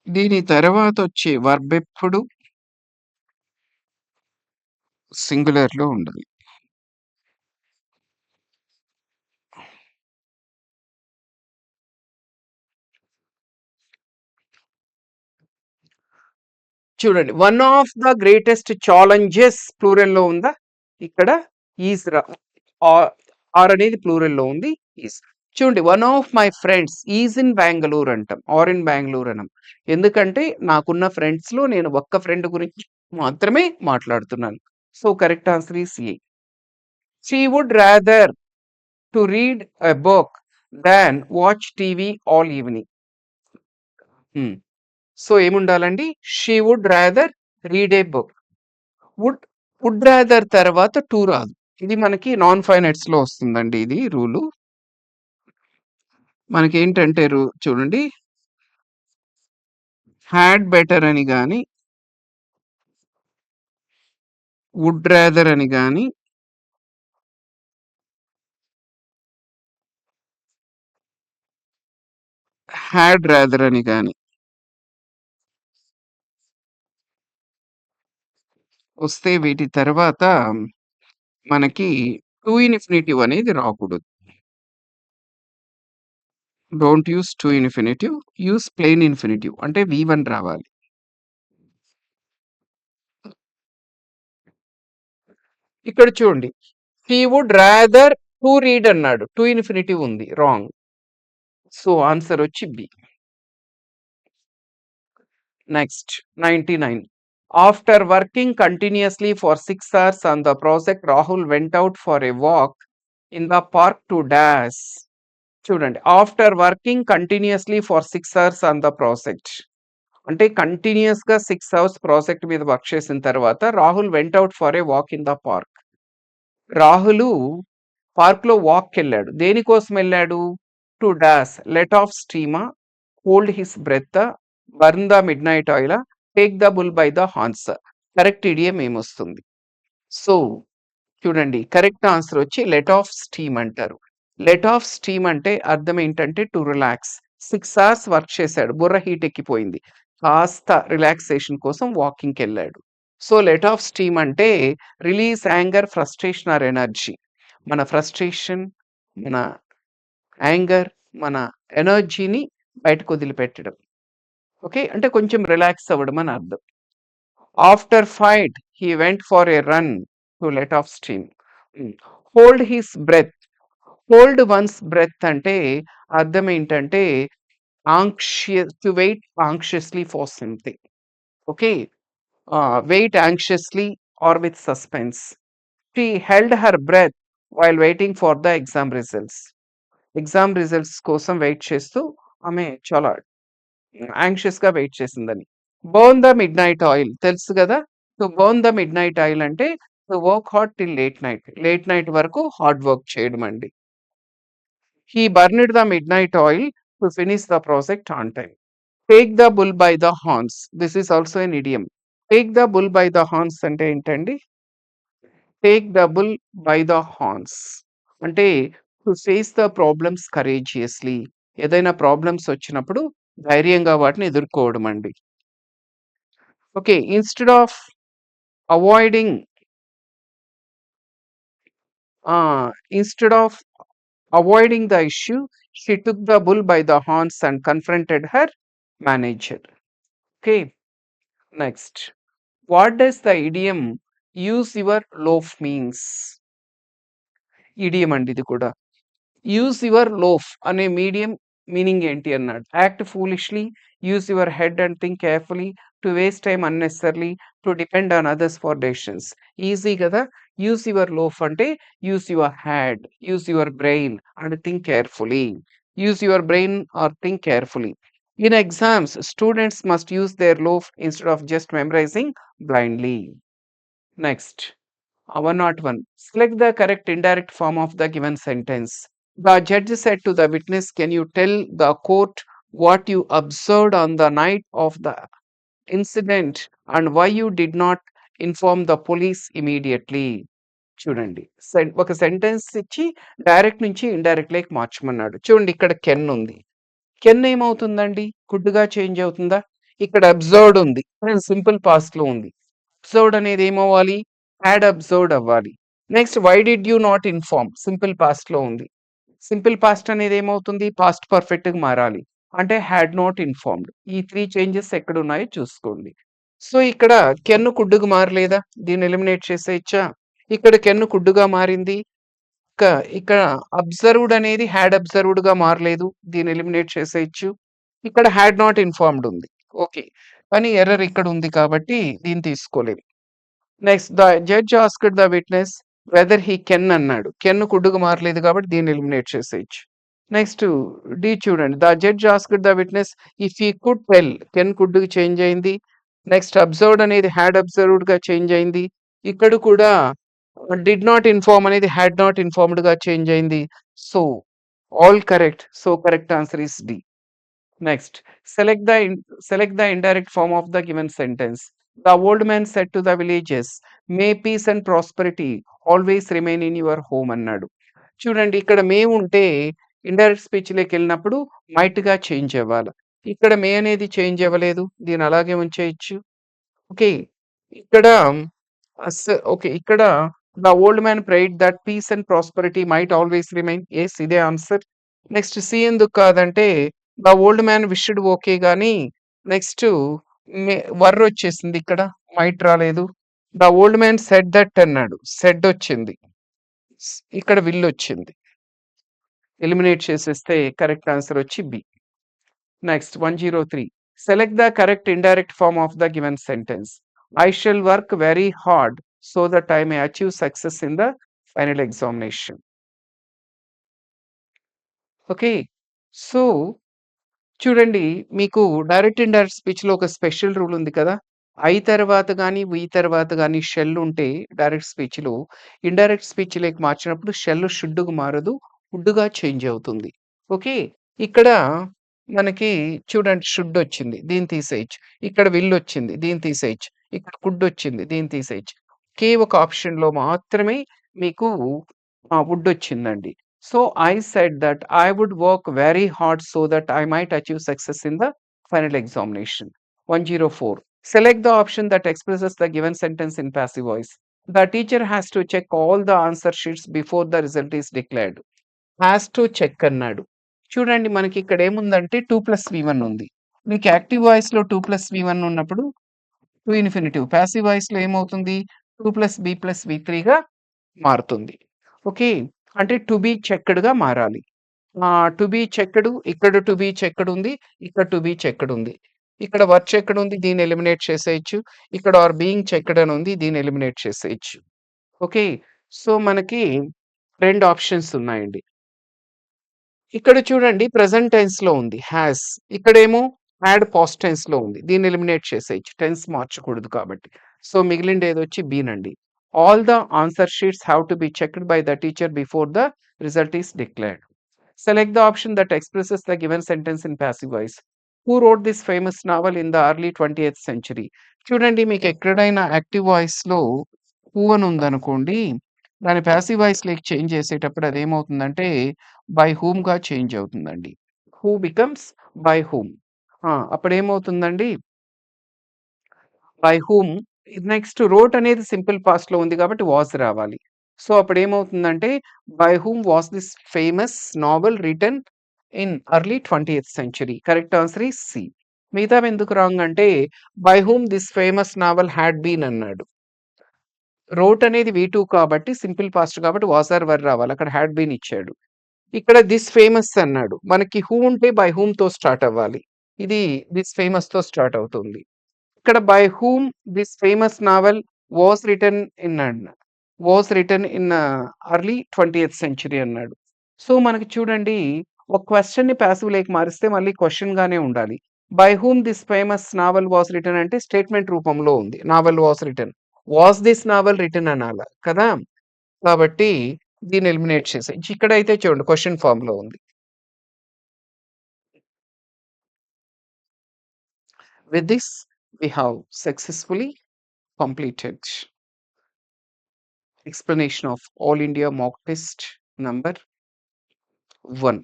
దీని తర్వాత వచ్చే వర్బ్ ఎప్పుడు సింగులర్‌లో ఉండాలి. చూడండి one of the greatest challenges ప్లూరల్‌లో ఉందా? ఇక్కడ ఈస్ ఆర్ అనేది ప్లూరల్‌లో ఉంది. ఈస్. చూడండి one of my friends is in Bengaluru అంటాం. ఆర్ ఇన్ బెంగుళూరు అనం. ఎందుకంటే నాకున్న ఫ్రెండ్స్‌లో నేను ఒక్క ఫ్రెండ్ గురించి మాత్రమే మాట్లాడుతున్నాను. So correct answer is A. She would rather to read a book than watch TV all evening. So ఏముండాలండి? She would rather read a book. Would rather తర్వాత టు రాదు. ఇది మనకి నాన్ ఫైనైట్స్ లో వస్తుందండి ఇది రూలు. మనకేంటంటే చూడండి హ్యాడ్ బెటర్ అని గాని వుడ్ రాదర్ అని గాని హ్యాడ్ రాదర్ అని గాని వస్తే వీటి తర్వాత మనకి టు ఇన్ఫినిటివ్ అనేది రాకూడదు. Don't use to infinitive, use plain infinitive అంటే V1 రావాలి. ఇక్కడ చూడండి, he would rather to read అన్నాడు. టు ఇన్ఫినిటివ్ ఉంది, రాంగ్. సో ఆన్సర్ వచ్చి B. Next 99. After working continuously for 6 hours on the project, Rahul went out for a walk in the park to dash. చూడండి, after working continuously for 6 hours on the project అంటే continuous గా 6 hours project మీద work చేసిన తర్వాత Rahul went out for a walk in the park. Rahul park లో walk వెళ్ళాడు. దేనికోసం వెళ్ళాడు? టు డాష్, లెట్ ఆఫ్ స్టీమా, hold his breath, burn the midnight oil, take the bull by the horns. Correct idiom ఏమొస్తుంది? So చూడండి, correct answer వచ్చి let off steam అంటారు. Let off steam అంటే అర్థం ఏంటంటే టు రిలాక్స్. 6 hours వర్క్ చేశాడు, బుర్ర హీట్ ఎక్కిపోయింది, కాస్త రిలాక్సేషన్ కోసం వాకింగ్కి వెళ్ళాడు. సో లెట్ ఆఫ్ స్టీమ్ అంటే release anger, frustration or energy. మన ఫ్రస్ట్రేషన్, మన యాంగర్, మన ఎనర్జీని బయటకు వదిలిపెట్టడం. ఓకే, అంటే కొంచెం రిలాక్స్ అవ్వడం అని అర్థం. After fight he went for a run to let off steam. Hold his breath, hold one's breath అంటే అర్థం ఏంటంటే to wait anxiously for something. Okay, wait anxiously or with suspense. She held her breath while waiting for the exam results. Exam results కోసం wait చేస్తూ ఆమె చాలా anxious గా wait చేసిందని. Burn the midnight oil తెలుసు కదా. So burn the midnight oil అంటే work hard till late night, late night వరకు హార్డ్ వర్క్ చేయడం అండి. He burned the midnight oil to finish the project on time. Take the bull by the horns, this is also an idiom. Take the bull by the horns అంటే ఏంటండి? Take the bull by the horns అంటే to face the problems courageously. ఏదైనా problems వచ్చినప్పుడు ధైర్యంగా వాటిని ఎదుర్కోవడం అండి. Okay, instead of avoiding instead of avoiding the issue, she took the bull by the horns and confronted her manager. Okay, next, what does the idiom use your loaf means? Idiom అండి ఇది కూడా. Use your loaf అనే medium meaning ఏంటి అన్నాడు? Act foolishly, use your head and think carefully, to waste time unnecessarily, to depend on others for decisions. Easy కదా. Use your loaf అంటే use your head, use your brain and think carefully. Use your brain are think carefully. In exams students must use their loaf instead of just memorising blindly. Next, 101. Select the correct indirect form of the given sentence. The judge said to the witness, can you tell the court what you observed on the night of the incident and why you did not inform the police immediately? చూడండి, ఒక sentence ఇచ్చి direct నుంచి indirect like మార్చమన్నాడు. చూడండి, ఇక్కడ can ఉంది. Can ఏమవుతుందండి? కుడ్గా change అవుతుందా? ఇక్కడ అబ్జర్వ్డ్ ఉంది, సింపుల్ పాస్ట్ లో ఉంది. అబ్జర్వ్డ్ అనేది ఏమవ్వాలి? హ్యాడ్ అబ్జర్వ్డ్ అవ్వాలి. Next, why did you not inform, simple past లో ఉంది. సింపుల్ పాస్ట్ అనేది ఏమవుతుంది? పాస్ట్ పర్ఫెక్ట్ గా మారాలి, అంటే హ్యాడ్ నాట్ ఇన్ఫార్మ్డ్. ఈ 3 చేంజెస్ ఎక్కడ ఉన్నాయో చూసుకోండి. సో ఇక్కడ కెన్ను కుడ్డుగా మారలేదా? దీన్ని ఎలిమినేట్ చేసేయచ్చా? ఇక్కడ కెన్ను కుడ్డుగా మారింది. ఇక్కడ అబ్జర్వ్డ్ అనేది హ్యాడ్ అబ్జర్వ్డ్ గా మారలేదు, దీన్ని ఎలిమినేట్ చేసేయచ్చు. ఇక్కడ హ్యాడ్ నాట్ ఇన్ఫార్మ్డ్ ఉంది. ఓకే, కానీ ఎర్రర్ ఇక్కడ ఉంది కాబట్టి దీన్ని తీసుకోలేదు. Next, the judge asked the witness whether he can అన్నాడు. కెన్ కుడ్డుగా మారలేదు కాబట్టి దీన్ని ఎలిమినేట్ చేసేయచ్చు. నెక్స్ట్ డి చూడండి, the judge asked the witness if he could tell, can కుడ్డుగా చేంజ్ అయింది. నెక్స్ట్, అబ్జర్వ్డ్ అనేది హ్యాడ్ అబ్జర్వ్డ్ గా చేంజ్ అయింది. ఇక్కడ కూడా డిడ్ నాట్ ఇన్ఫార్మ్ అనేది హ్యాడ్ నాట్ ఇన్ఫార్మ్డ్ గా చేంజ్ అయింది. So all correct. So correct answer is D. Next, select the indirect form of the given sentence. The old man said to the villagers, may peace and prosperity always remain in your home అన్నాడు. చూడండి, ఇక్కడ మే ఉంటే indirect స్పీచ్‌లోకెళ్ళినప్పుడు మైట్‌గా change అవ్వాలి. ఇక్కడ మే అనేది change అవ్వలేదు. దీన్ని అలాగే ఉంచేయొచ్చు. ఓకే. ఇక్కడ ఓకే. ఇక్కడ the old man prayed that peace and prosperity might always remain. Yes ఇదే ఆన్సర్. నెక్స్ట్ సి ఎందుకు కాదంటే the old man wished okay గాని నెక్స్ట్ వర్రొచ్చేసింది ఇక్కడ. మైట్ రాలేదు. The old man said that అన్నాడు. సెడ్ వచ్చింది. ఇక్కడ విల్ వచ్చింది. ఎలిమినేట్ చేసేస్తే కరెక్ట్ ఆన్సర్ వచ్చి B. Next 103. Select the correct indirect form of the given sentence. I shall work very hard so that I may achieve success in the final examination. Okay. So, చూడండి మీకు direct, indirect స్పీచ్‌లో ఒక special rule ఉంది కదా! I తర్వాత గాని, వి తర్వాత గాని shell ఉంటే డైరెక్ట్ స్పీచ్‌లో, ఇండైరెక్ట్ స్పీచ్‌లోకి మార్చినప్పుడు షెల్ షుడ్‌గా మారదు. వుడ్‌గా చేంజ్ అవుతుంది. ఓకే. ఇక్కడ మనకి చూడండి షుడ్ వచ్చింది. దీన్ని తీసేయొచ్చు. ఇక్కడ విల్ వచ్చింది. దీన్ని తీసేయొచ్చు. ఇక్కడ కుడ్ వచ్చింది. దీన్ని తీసేయొచ్చు. ఒకే ఒక ఆప్షన్‌లో మాత్రమే మీకు వుడ్ వచ్చిందండి. So, I said that I would work very hard so that I might achieve success in the final examination. 104. Select the option that expresses the given sentence in passive voice. The teacher has to check all the answer sheets before the result is declared. Has to check అన్నాడు. చూడండి మనకి ఇక్కడ ఏముందంటే 2+V1 ఉంది. మీకు active వాయిస్‌లో 2+V1 ఉన్నప్పుడు to infinitive. Passive వాయిస్‌లో ఏమవుతుంది? 2+B+V3గా మారుతుంది. ఓకే. అంటే టు బీ చెక్డ్‌గా మారాలి. టు బీ చెక్డ్ ఇక్కడ టు బీ చెక్డ్ ఉంది. ఇక్కడ టు బీ చెక్డ్ ఉంది. ఇక్కడ వర్ చెక్డ్ ఉంది. దీన్ని ఎలిమినేట్ చేసేయొచ్చు. ఇక్కడ ఆర్ బీయింగ్ చెక్డ్ అని ఉంది. దీన్ని ఎలిమినేట్ చేసేయొచ్చు. ఓకే. సో, మనకి 2 ఆప్షన్స్ ఉన్నాయండి. ఇక్కడ చూడండి ప్రెజెంట్ టెన్స్‌లో ఉంది హాస్. ఇక్కడేమో హాడ్ పాస్ట్ టెన్స్‌లో ఉంది. దీన్ని ఎలిమినేట్ చేసేయొచ్చు. టెన్స్ మార్చకూడదు కాబట్టి. సో, మిగిలిందేదొచ్చి బి నండి. All the answer sheets have to be checked by the teacher before the result is declared. Select the option that expresses the given sentence in passive voice. Who wrote this famous novel in the early 20th century? చూడండి మీకు ఎక్కడైనా active వాయిస్‌లో who అని ఉందనుకోండి. దాన్ని passive వాయిస్‌లోకి change చేసేటప్పుడు అదేమవుతుందంటే బై హూమ్‌గా చేంజ్ అవుతుందండి. Who becomes by whom. అప్పుడేమవుతుందండి? By whom. నెక్స్ట్ రోట్ అనేది సింపుల్ పాస్ట్‌లో ఉంది కాబట్టి వాస్ రావాలి. సో, అప్పుడేమవుతుందంటే by whom was this famous novel written in early 20th century. Correct answer is C. మిగతావెందుకు రాంగ్ అంటే by whom this famous novel had been అన్నాడు. రోట్ అనేది వి2 కాబట్టి సింపుల్ పాస్ట్ కాబట్టి వాస్ ఆర్ వర్ రావాలి. అక్కడ had been ఇచ్చాడు. ఇక్కడ దిస్ ఫేమస్ అన్నాడు. మనకి హూ ఉంటే బై హూమ్‌తో స్టార్ట్ అవ్వాలి. ఇది దిస్ ఫేమస్‌తో స్టార్ట్ అవుతుంది. ఇక్కడ by whom this famous novel was written in early 20th century అన్నాడు. సో, మనకి చూడండి ఒక క్వెషన్‌ని పాసివ్‌లోకి మారిస్తే మళ్ళీ క్వెషన్‌గానే ఉండాలి. By whom this famous novel was written అంటే స్టేట్‌మెంట్ రూపంలో ఉంది. Novel was written. Was this novel written అనాల కదా! కాబట్టి దీన్ని ఎలిమినేట్ చేసేయొచ్చు. ఇక్కడైతే చూడండి క్వెషన్ ఫార్మ్‌లో ఉంది. With this, we have successfully completed explanation of All India Mock Test number 1.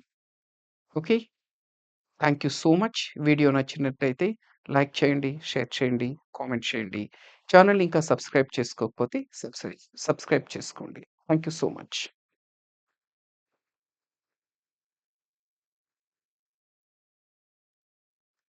Okay. Thank you so much. Video నచ్చినట్టయితే లైక్ చేయండి, షేర్ చేయండి, కామెంట్ చేయండి. ఛానెల్‌ని ఇంకా సబ్స్క్రైబ్ చేసుకోకపోతే సబ్స్క్రైబ్ చేసుకోండి. Thank you so much.